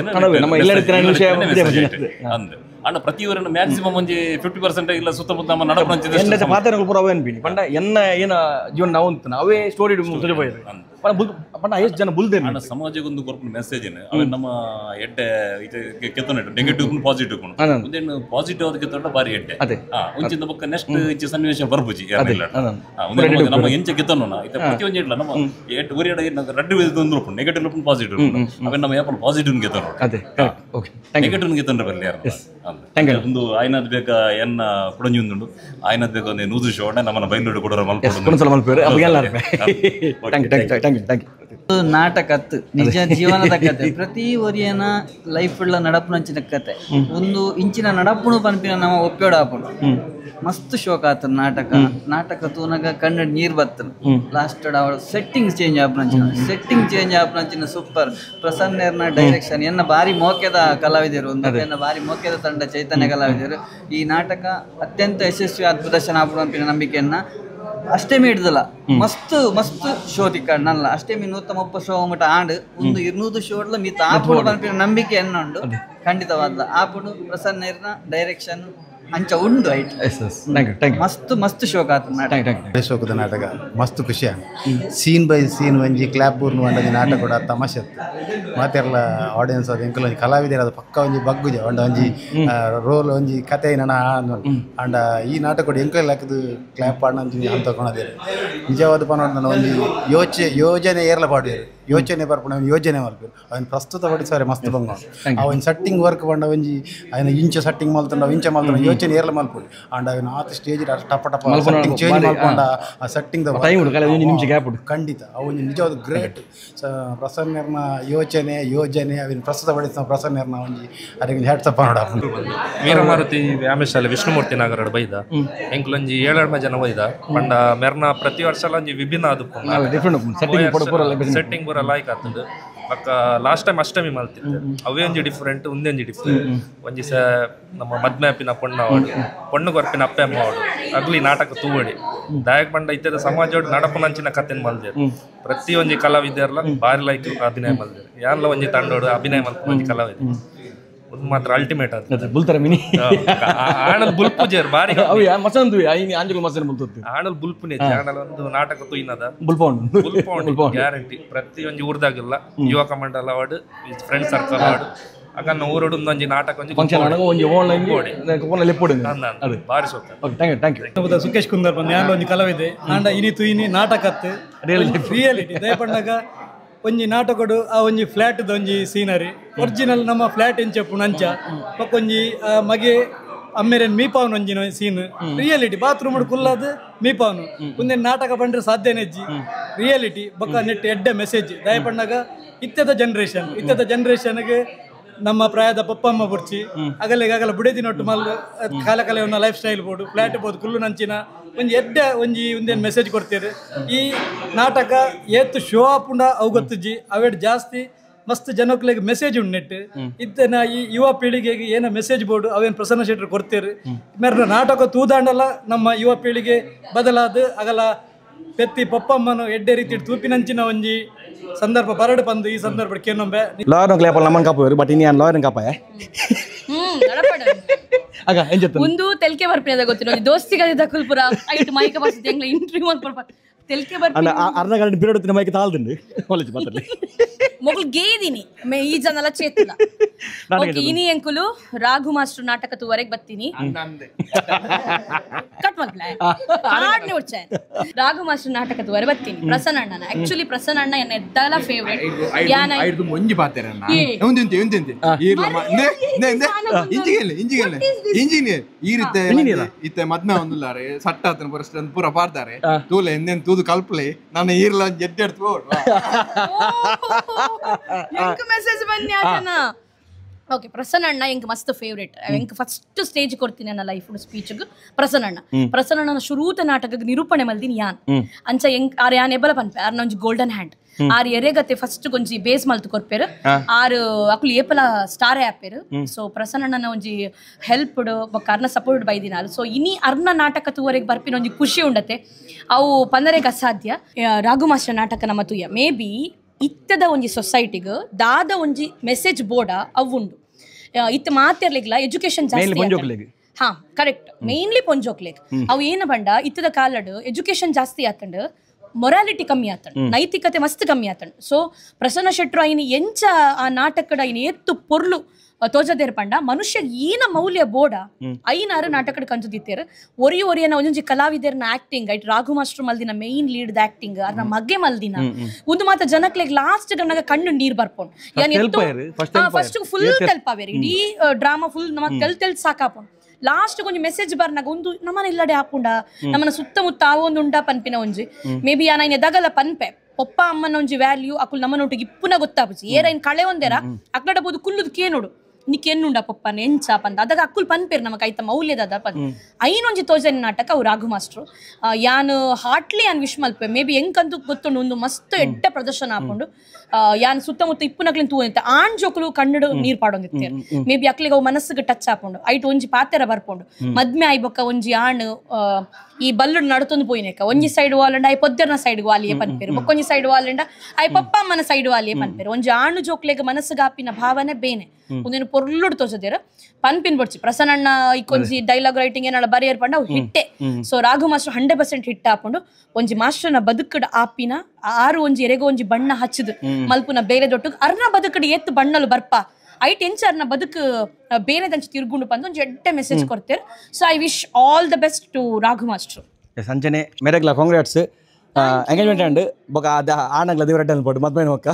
ಅಂದ್ರೆ ಅಣ್ಣ ಪ್ರತಿಯೊಂದು ಮ್ಯಾಕ್ಸಿಮಮ್ ಒಂದು 50% ಇಲ್ಲ ಸುತ್ತಮುತ್ತ ನಮ್ಮ ನಡಪಂಚ ಮಾತಾಡಗಳು ಪೂರ ಅವೇ ಅನ್ಬಿನಿ ಪಂಡ ಎನ್ನ ಏನ ಜೀವನ ನಾವು ಅಂತ ಅವೇ ಸ್ಟೋರಿ ಪಂಡ ಎಷ್ಟು ಜನ ಬುಲ್ದೇ ಅಣ್ಣ ಸಮಾಜಕ್ಕೆ ಕೊರ್ಪು ಮೆಸೇಜ್ ಅವನ್ ನಮ್ಮ ಎಡ್ಡೆ ಕೆತ್ತನೆ ನೆಗೆಟಿವ್ ಪಾಸಿಟಿವ್ ಮುಂದೆ ಪಾಸಿಟಿವ್ ಅದಕ್ಕೆ ಕೆತ್ತೊಂಡ ಬಾರಿ ಎಡ್ಡೆ ಒಂಚಿಂದ ಬೊಕ್ಕ ನೆಕ್ಸ್ಟ್ ಇಂಚೆ ಸನ್ನಿವೇಶ ಬರ್ಬುಜಿ ನಮ್ಮ ಎಂಚ ಕೆತ್ತನೋಣ ಇತ್ತ ಪ್ರತಿಯೊಂದು ಇಡ್ಲ ನಮ್ಮ ಎಡ್ ಒರಿಯಡ ರೆಡ್ ಒಂದು ನೆಗೆಟಿವ್ ಪಾಸಿಟಿವ್ ಅವನ್ ನಮ್ಮ ಯಾಪಲ್ ಪಾಸಿಟಿವ್ ಕೆತ್ತನೋ ನೆಗೆಟಿವ್ ಕೆತ್ತೊಂಡ್ರೆ ಬರಲಿ ಯಾರು ಒಂದು ಆಯ್ನದ್ ಬೇಕ ಎನ್ನ ಕುಡಂಜಿ ಉಂದುಂಡು ಆಯ್ನದ್ ಬೇಕ ಒಂದು 100 ಶೋ ನಮ್ಮನ್ನ ಬೈಲೋಡು ಕೊಡೋರು ನಾಟಕ ನಿಜ ಜೀವನದ ಕತೆ ಪ್ರತಿ ಒರಿಯನ ಲೈಫ್ ಉಳ್ಳ ನಡಪುನಂಚಿನ ಕತೆ ಒಂದು ಇಂಚಿನ ನಡಪುನು ಪನ್ಪಿನ ನಮ್ಮ ಒಪ್ಪೇಡ ಆಪುಂಡು ಮಸ್ತ್ ಶೋಕ ಆತನ ನಾಟಕ ತೂನಗ ಕಣ್ಣು ನೀರ್ ಬತ್ತನ ಲಾಸ್ಟ್ ಅವಳ ಸೆಟ್ಟಿಂಗ್ ಚೇಂಜ್ ಆಪುನಂಚಿನ ಸೂಪರ್ ಪ್ರಸನ್ನೇರ್ನ ಡೈರೆಕ್ಷನ್ ಎನ್ನ ಬಾರಿ ಮೋಕೆದ ಕಲಾವಿದರು ಎನ್ನ ಬಾರಿ ಮೋಕೆದ ತಂಡ ಚೈತನ್ಯ ಕಲಾವಿದರು ಈ ನಾಟಕ ಅತ್ಯಂತ ಯಶಸ್ವಿ ಪ್ರದರ್ಶನ ಆಪುನ ಪನ್ಪಿನ ನಂಬಿಕೆಯನ್ನ ಅಷ್ಟೇಮಿ ಹಿಡ್ದಲ್ಲ ಮಸ್ತ್ ಶೋ ತಿಕ್ಕಣ್ಣಲ್ಲ ಅಷ್ಟೇಮಿ 130 ಶೋ ಮಟ್ಟ ಆಂಡ್ ಒಂದು 200 ಶೋಡ್ಲ ಮಿತ ಆಪುಡು ಪನ್ಪಿನ ನಂಬಿಕೆ ಎನ್ನುಂಡು ಖಂಡಿತವಾದ ಆಪುಡು ಪ್ರಸನ್ನೇರ್ನ ಡೈರೆಕ್ಷನ್ ಅಂಚ ಉಂಡು ಮಸ್ತ್ ಶೋಕ ಶೋಕದ ನಾಟಕ ಮಸ್ತ್ ಖುಷಿ ಸೀನ್ ಬೈ ಸೀನ್ ಒಂಜಿ ಕ್ಲಾಪ್ ಪೂರ್ಣ ಒಂಜಿ ನಾಟಕ ಕೂಡ ತಮಾಷೆ ಮಾತೆರ್ಲ ಆಡಿಯನ್ಸ್ ಅದು ಎಂಕಲ್ ಒಂಜಿ ಕಲಾವಿದರು ಅದು ಪಕ್ಕ ಒಂಜಿ ಬಗ್ಗುಜ ಒಂಜಿ ರೋಲ್ ಒಂಜಿ ಕತೆ ಅಂಡ ಈ ನಾಟಕ ಕೂಡ ಎಂಕಲ್ ಹಾಕಿದು ಕ್ಲಾಪ್ ಪಾಡ್ನ ಅಂತ ಕೊಣದೇರು ನಿಜವಾದ ಪನ ಒಂಜಿ ಯೋಜನೆ ಏರ್ಲ ಪಾಡಿದ್ರು ಯೋಚನೆ ಬರ್ಪಣ ಯೋಜನೆ ಮಲ್ಪೇರು ಅವನ್ ಪ್ರಸ್ತುತ ಪಡಿಸಾರೆ ಮಸ್ತ್ ಬಂಗ ಅವನ್ ಸೆಟ್ಟಿಂಗ್ ವರ್ಕ್ ಬಂಡ ಒಂಜಿ ಅವನ ಇಂಚ ಸೆಟ್ಟಿಂಗ್ ಮಲ್ತಂಡ ಇಂಚ ಮಲ್ತಂಡ ಯೋಚನೆ ಏರ್ಲ ಮಲ್ಪೊಡು ಅಂಡ ಅವನ ಆತ ಸ್ಟೇಜ್ ಟಪ ಸೆಟ್ಟಿಂಗ್ ಚೇಂಜ್ ಮಲ್ಕೊಂಡ ಆ ಸೆಟ್ಟಿಂಗ್ ಖಂಡಿತ ಅವನು ನಿಜವಾದ ಗ್ರೇಟ್ ಪ್ರಸನ್ನರ್ನ ಯೋಜನೆ ಅವನ್ ಪ್ರಸ್ತುತ ಪಡಿಸ ಪ್ರಸನ್ನರ್ನ ಒಂಜಿ ಅದಕ್ಕೆ ಹ್ಯಾಟ್ಸಪ್ ನೋಡ ವೀರಮಾರುತಿ ವ್ಯಾಮೇಶಾಲೆ ವಿಷ್ಣುಮೂರ್ತಿ ನಾಗರಡು ಬೈದ ಎಂಕ್ಲೊಂಜಿ 7 ಜನ ಬೈದ ಪಂಡ ಮೆರ್ನ ಪ್ರತಿ ವರ್ಷ ಒಂಜಿ ವಿಭಿನ್ನ ಸೆಟ್ಟಿಂಗ್ ಪೂರ ಲಾಯ್ಕ್ ಆಗ್ತದೆ ಪಕ್ಕ ಲಾಸ್ಟ್ ಟೈಮ್ ಅಷ್ಟಮಿ ಮಲ್ತಿತ್ತು ಅವೇ ಒಂಜಿ ಡಿಫ್ರೆಂಟ್ ಒಂದೇ ಡಿಫ್ರೆಂಟ್ ಒಂಜಿ ನಮ್ಮ ಮದ್ಮ್ಯಾಪಿನ ಪೊಣ್ಣು ಕೊರ್ಪಿನ ಅಪ್ಪೆ ಅಮ್ಮ ಅವಡು ಅಗ್ಲಿ ನಾಟಕ ತೂವಡಿ ದಾಯಕ್ ಬಂಡ ಇತ್ತದ ಸಮಾಜ ನಡಪುನಂಚಿನ ಕಥೆನ್ ಮಲ್ದೇರು ಪ್ರತಿ ಒಂಜಿ ಕಲಾವಿದರ್ಲ ಬಾರಿ ಲೈಕ್ ಅಭಿನಯ ಮಲ್ದೇರು ಯಾನ್ಲ ಒಂಜಿ ತಂಡೋಡು ಅಭಿನಯ ಮಲ್ಪು ಒಂಜಿ ಕಲಾವಿದ ಮಾತ್ರ ಅಲ್ಟಿಮೇಟ್ ಅದು ಬುಲ್ತಾರೆ ಮಿನಿ ಆಣಲ್ ಬುಲ್ಪು ಜೇರ್ ಬಾರಿ ಮಸಂದು ಆಂಜಲ್ ಮಸನ್ ಬುಲ್ತುತ್ತೆ ಆಣಲ್ ಬುಲ್ಪುನೆ ಆಣಲ್ ಒಂದು ನಾಟಕ ತುಯಿನದ ಬುಲ್ಪೌಂಡ್ ಗ್ಯಾರಂಟಿ ಪ್ರತಿ ಒಂಜಿ ಊರ್ದಾಗಿಲ್ಲ ಯುವಕ ಮಂಡಲ ಅವಾರ್ಡ್ ಫ್ರೆಂಡ್ ಸರ್ಕಲ್ ಅವಾರ್ಡ್ ಅಕನ್ನ ಊರೋಡು ಒಂದೊಂಜಿ ನಾಟಕ ಬಾರಿ ಸೋತ ಸುಖೇಶ್ ಕುಂದರ್ ಬಂದು ಯಾನ್ ಒಂಜಿ ಕಲಾವಿದೆ ಆಂಡ ಇನಿ ತುಯಿನಿ ನಾಟಕತ್ ರಿಯಾಲಿಟಿ ದಯಪಂಡಾಗ ಒಂಜಿ ನಾಟಕಡು ಆ ಒಂಜಿ ಫ್ಲಾಟ್ ಒಂಜಿ ಸೀನರಿ ಒರಿಜಿನಲ್ ನಮ್ಮ ಫ್ಲಾಟ್ ಎಂಚಪ್ಪು ನಂಚ ಪಕ್ಕೊಂಜಿ ಮಗೆ ಅಮ್ಮೆರೇನು ಮೀಪಾವನು ಒಂಜಿನ ಸೀನ್ ರಿಯಾಲಿಟಿ ಬಾತ್ರೂಮ್ ಕುಲ್ಲದು ಮೀಪಾವನು ಮುಂದೆ ನಾಟಕ ಬಂದ್ರೆ ಸಾಧ್ಯನೇ ಇಜ್ಜಿ ರಿಯಾಲಿಟಿ ಬೊಕ್ಕ ನೆಟ್ ಎಡ್ಡೆ ಮೆಸೇಜ್ ದಯಪಂಡಾಗ ಇತ್ಯದ ಜನ್ರೇಷನ್ಗೆ ನಮ್ಮ ಪ್ರಾಯದ ಪಪ್ಪಮ್ಮ ಬುರ್ಚಿ ಆಗಲ್ಲ ಬುಡೇದಿನೊಟ್ಟು ಮಲ್ಲು ಕಾಲ ಒಂದು ಲೈಫ್ ಸ್ಟೈಲ್ ಬೋಡು ಫ್ಲಾಟ್ ಬೋದು ಕುಲ್ಲು ನಂಚಿನ ಒಂಜಿ ಎಡ್ಡೆ ಒಂದೇನು ಮೆಸೇಜ್ ಕೊಡ್ತೀರಿ ಈ ನಾಟಕ ಏತು ಶೋ ಆಪುಂಡ ಅವು ಗೊತ್ತುಜ್ಜಿ ಅವೇಡ್ ಜಾಸ್ತಿ ಮಸ್ತ್ ಜನಕ್ಲೆಗ್ ಮೆಸೇಜ್ ಉಂಡು ನೆಟ್ ಇತ್ತೇನ ಈ ಯುವ ಪೀಳಿಗೆಗೆ ಏನ ಮೆಸೇಜ್ ಬೋರ್ಡು ಅವೇನು ಪ್ರಸನ್ನ ಶೆಟ್ಟರು ಕೊಡ್ತೀರಿ ಮೇರೆ ನಾಟಕ ತೂದಾಂಡಲ್ಲ ನಮ್ಮ ಯುವ ಪೀಳಿಗೆ ಬದಲಾದ ಆಗಲ ಪೆತ್ತಿ ಪಪ್ಪಮ್ಮನು ಎಡ್ಡೆ ರೀತಿ ತೂಪಿನಂಚಿನ ಒಂಜಿ ಸಂದರ್ಭ ಬರಡು ಬಂದು ಈ ಸಂದರ್ಭ ಕೇನೊಂಬೆ ಲಾಯರ್ ಕ್ಲೇಪಲ್ ನಮ್ಮನ್ ಕಾಪೋರು ಬಟ್ ಇನ್ನು ಲಾಯರ್ ಕಾಪಾಯ ಆಗ ಏನ್ ಜೊತೆ ಒಂದು ತೆಲ್ಕೆ ಬರ್ಪಿನದ ಗೊತ್ತಿರೋ ದೋಸ್ತಿಗದ ಕುಲ್ಪುರ ಐಟ್ ಮೈಕ ಬರ್ಸಿದೆ ಎಂಗ್ಲ ಇಂಟರ್ವ್ಯೂ ಮಾಡ್ಕೊಳ್ಪ ತೆಲ್ಕೆ ಬರ್ಪಿನ ಅರ್ಧ ಗಂಟೆ ಪೀರಿಯಡ್ ಹೊತ್ತಿನ ಮೈಕ್ ತಾಳ್ದಂಡು ಕಾಲೇಜ್ ಮಾತಾಡಿ ಮೊಗಲ್ ಗೇದಿನಿ ಮೇ ಈ ಜನಲ ಚೇತಲ ಓಕೆ ಇನಿ ಎಂಕುಲು ರಾಘು ಮಾಸ್ಟರ್ ನಾಟಕ ತೂವರೆಗೆ ಬರ್ತೀನಿ ಕಟ್ ಮಾಡ್ಲಾ ಆಡ್ನೆ ಉಚ್ಚೆ ರಾಘು ಮಾಸ್ಟರ್ ನಾಟಕ ತೂವರೆ ಬರ್ತೀನಿ ಪ್ರಸನ್ನ ಅಣ್ಣನ ಆಕ್ಚುಲಿ ಪ್ರಸನ್ನ ಅಣ್ಣ ಎನ್ನ ಎದ್ದಲ ಫೇವರೇಟ್ ಯಾನ ಐದು ಮುಂಜಿ ಪಾತೆರ ಅಣ್ಣ ಒಂದಿಂತೆ ಈರ್ಲ ಇಂಜಿನಿಯರ್ ಈರಿತ್ತೆ ಇತ್ತೆ ಮದ್ನ ಒಂದುಲ್ಲಾರೆ ಸಟ್ಟ ಆತನ ಪರಿಸ್ಥಿತಿ ಪೂರ ಪಾಡ್ತಾರೆ ತೂಲೆ ಎಂದೆನ್ ತೂದು ಕಲ್ಪಲೆ ನಾನು ಈರ್ಲ ಎದ್ದೆಡ್ತು ಎಂಕ ಮೆಸೇಜ್ ಬನ್ನಿ ಆತನ ಓಕೆ ಪ್ರಸನ್ನ ಅಣ್ಣ ಎಂಕ್ ಮಸ್ತ್ ಫೇವ್ರೇಟ್ ಎಂಕ್ ಫಸ್ಟ್ ಸ್ಟೇಜ್ ಕೊಡ್ತೀನಿ ನನ್ನ ಲೈಫ್ ಸ್ಪೀಚ್ಗೆ ಪ್ರಸನ್ನ ಅಣ್ಣನ ಶುರೂತ ನಾಟಕ ನಿರೂಪಣೆ ಮಲ್ದಿನಿ ಯಾನ್ ಅಂಚ ಎಂಕ್ ಆರ್ ಯಾನ್ ಎಬಲ ಪನ್ಪೆ ಆರ್ ಒಂಜಿ ಗೋಲ್ಡನ್ ಹ್ಯಾಂಡ್ ಆರ್ ಎರೆಗತ್ತೆ ಫಸ್ಟ್ ಕೊಂಚಿ ಬೇಸ್ ಮಲ್ತು ಕೊರ್ಪೇರು ಆರು ಅಕುಲು ಏಪಲ ಸ್ಟಾರ್ ಆಪೇರು ಸೊ ಪ್ರಸನ್ನ ಅಣ್ಣನ ಒಂಜಿ ಹೆಲ್ಪ್ ಬೊಕ್ಕ ಅರ್ನ ಸಪೋರ್ಟ್ ಬೈದಿನಾಲ್ ಸೊ ಇನಿ ಅರ್ನ ನಾಟಕ ತೂವರೆಗೆ ಬರ್ಪಿನ ಒಂಜಿ ಖುಷಿ ಉಂಡತೆ ಅವು ಪಂದರೆಗೆ ಅಸಾಧ್ಯ ರಾಘು ಮಾಸ್ಟರ್ ನಾಟಕ ನಮ್ಮ ತುಯ್ಯ ಮೇ ಬಿ ಇತ್ತದ ಒಂಜಿ ಸೊಸೈಟಿಗೆ ದಾದ ಒಂಜಿ ಮೆಸೇಜ್ ಬೋರ್ಡ ಅವುಂಡು ಇತ್ತ ಮಾತಿರ್ಲಿಗ್ಲ ಎಜುಕೇಶನ್ ಜಾಸ್ತಿ ಹಾ ಕರೆಕ್ಟ್ ಮೇನ್ಲಿ ಪೊಂಜೋಕ್ಲೆಗ್ ಅವು ಏನ ಬಂಡ ಇತ್ತದ ಕಾಲಡ್ ಎಜುಕೇಶನ್ ಜಾಸ್ತಿ ಆತಂಡ್ ಮೊರಾಲಿಟಿ ಕಮ್ಮಿ ಆತಂಡ್ ನೈತಿಕತೆ ಮಸ್ತ್ ಕಮ್ಮಿ ಆತಂಡ್ ಸೊ ಪ್ರಸನ್ನ ಶೆಟ್ರು ಐನಿ ಎಂಚ ಆ ನಾಟಕದ ಐನಿ ಎತ್ತು ಪೊರ್ಲು ತೋಜದೇರ್ ಪಂಡ ಮನುಷ್ಯ ಏನ ಮೌಲ್ಯ ಬೋಡ ಐನಾರು ನಾಟಕದ ಕಂಚುದಿತ್ತೇರು ಒರಿಯನ ಒಂದೊಂಜಿ ಕಲಾವಿದರ್ನ ಆಕ್ಟಿಂಗ್ ಐಟ್ ರಾಘು ಮಾಸ್ಟರ್ ಮಲ್ದಿನ ಮೇನ್ ಲೀಡ್ ಆಕ್ಟಿಂಗ್ ಅರ್ನ ಮಗೆ ಮಲ್ದಿನ ಒಂದು ಮಾತ ಜನಕ್ಲೆಗ್ ಲಾಸ್ಟ್ ಗನ್ನಗ ಕಣ್ಣು ನೀರ್ ಬರ್ಪೊಂಡ್ ಫಸ್ಟ್ ಫುಲ್ ತೆಲ್ಪಾವೇರಿ ಇಡೀ ಡ್ರಾಮಾ ಫುಲ್ ನಮಗ್ ತೆಲ್ ಸಾಕಾಪೊಂಡ್ ಲಾಸ್ಟ್ ಒಂಜಿ ಮೆಸೇಜ್ ಬರ್ನಾಗ ಒಂದು ನಮ್ಮನ ಇಲ್ಲಡೆ ಹಾಪುಂಡ ನಮ್ಮನ ಸುತ್ತಮುತ್ತ ಆವೊಂದು ಉಂಡ ಪನ್ಪಿನ ಒಂಜಿ ಮೇ ಬಿ ಆನ ಎದಗಲ ಪನ್ಪೆ ಪಪ್ಪ ಅಮ್ಮನ ಒಂಜಿ ವ್ಯಾಲ್ಯೂ ಅಕುಲ್ ನಮ್ಮನೊಟ್ಟಿಗೆ ಇಪ್ಪುನ ಗೊತ್ತಾಪುಜಿ ಏರೈನ್ ಕಳೆ ಒಂದೇರ ಅಕ್ಕಡ ಬೋದು ಕುಲ್ಲುದು ಕೇನೋಡು ನಿಕ್ಕೆನ್ನುಂಡ ಪಪ್ಪನ ಎಂಚ ಪಂದ ಅದಾಗ ಅಕ್ಕುಲ್ ಪನ್ಪೇರು ನಮಕ್ ಐತ ಮೌಲ್ಯದ ಪಂದ್ ಐನೊಂಜಿ ತೋಜನ್ ನಾಟಕ ಅವು ರಾಘು ಮಾಸ್ಟ್ರು ಯಾನ್ ಹಾರ್ಟ್ಲಿ ಯಾನ್ ವಿಶ್ ಮಲ್ಪೆ ಮೇ ಬಿ ಎಂಕಂತೂ ಗೊತ್ತುಂಡು ಒಂದು ಮಸ್ತ್ ಎಡ್ಡ ಪ್ರದರ್ಶನ ಹಾಕೊಂಡು ಯಾನ್ ಸುತ್ತಮುತ್ತ ಇಪ್ಪುನಕ್ಲಿನ ತೂವಂತೆ ಆಣ್ ಜೋಕುಲು ಕನ್ನಡ ನೀರ್ ಪಾಡೊಂದಿತ್ತೇರು ಮೇ ಬಿ ಅಕ್ಲಿಗೆ ಅವು ಮನಸ್ಸಿಗೆ ಟಚ್ ಹಾಕೊಂಡು ಐಟ್ ಒಂಜಿ ಪಾತೆರ ಬರ್ಕೊಂಡು ಮದ್ಮೆ ಆಯ್ಬೊಕ್ಕ ಒಂಜಿ ಆಣ್ ಈ ಬಲ್ಲುಡ್ ನಡತೊಂದು ಪೋಯಿನೇಕ ಒಂಜಿ ಸೈಡ್ ವಾಲಂಡ ಐ ಪೊದ್ದರ್ನ ಸೈಡ್ ವಾಲಿಯೇ ಪನ್ಪೇರು ಬೊಕ್ಕೊಂಜಿ ಸೈಡ್ ವಾಲಂಡ ಐ ಪಪ್ಪ ಅಮ್ಮನ ಸೈಡ್ ವಾಲಿಯೇ ಪನ್ಪೇರು ಒಂಜಿ ಆಣು ಜೋಕ್ಲೆಗ್ ಮನಸ್ಸಿಗಾಪಿನ ಭಾವನೆ ಬೇನೆ ಒಂದೇನು ಪೊರ್ಲುಡ್ ತೋಜದೇರ ಪನ್ಪಿನ್ ಬೊಡ್ಚಿ ಪ್ರಸನ್ನ ಇಕ್ಕೊಂಜಿ ಡೈಲಾಗ್ ರೈಟಿಂಗ್ ಏನಾಳ ಬರೆಯರ್ ಪಂಡ ಅವು ಹಿಟ್ಟೆ ಸೊ ರಾಘು ಮಾಸ್ಟರ್ 100% ಹಿಟ್ ಹಾಕೊಂಡು ಒಂಜಿ ಮಾಸ್ಟರ್ನ ಬದುಕಡ ಆಪಿನ ಆರು ಒಂಜಿ ಎರೆಗೋ ಒಂಜಿ ಬಣ್ಣ ಹಚ್ಚದು ಮಲ್ಪುನ ಬೇರೆ ದೊಟ್ಟು ಅರ್ನ ಬದುಕಡ ಎತ್ತು ಬಣ್ಣಲು ಬರ್ಪ ಐಟ್ ಎಂಚರ್ನ ಬದುಕು ಬೇರೆ ದಂಚಿ ತಿರ್ಗುಂಡು ಬಂದು ಒಂಜಿ ಎಡ್ಡೆ ಮೆಸೇಜ್ ಕೊಡ್ತೇರು so I wish all the best to Raghu master ಸಂಜನೆ ಮೇರೆಗ್ಲ ಕಾಂಗ್ರಾಟ್ಸ್ ಎಂಗೇಜ್ಮೆಂಟ್ ಅಂಡ್ ಬೊಕ ಅದ ಆಣಗ್ಲ ದೇವರಡ್ಡ ಅನ್ಪೋಡು ಮದ್ಮೇನ ಹೊಕ್ಕ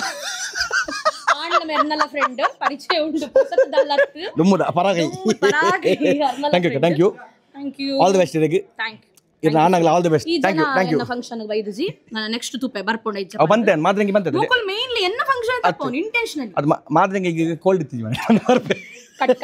ಮೆರ್ನಲ ಫ್ರೆಂಡ್ ಪರಿಚಯ ಉಂಟು ಪುಸತದಲ್ಲತ್ತು ದುಮ್ಮುದ ಪರಾಗೈ thank you all the best ಇರಗೆ ಇರ್ನ ಆನಗ್ಲ all the best thank you function ಗೆ ಬೈದಜಿ ನಾನು ನೆಕ್ಸ್ಟ್ ತುಪೆ ಬರ್ಪೊಂಡ ಇಜ್ಜ ಅವ ಬಂತೆ ಮಾದ್ರಂಗಿ ಬಂತೆ ಮುಕುಲ್ ಮೇನ್ಲಿ ಎನ್ನ ಫಂಕ್ಷನ್ ತಪ್ಪೋನ್ ಇಂಟೆನ್ಷನಲಿ ಅದು ಮಾದ್ರಂಗಿ ಕೋಲ್ಡ್ ಇತ್ತಿಜಿ ಮನೆ ಬರ್ಪೆ ಕಟ್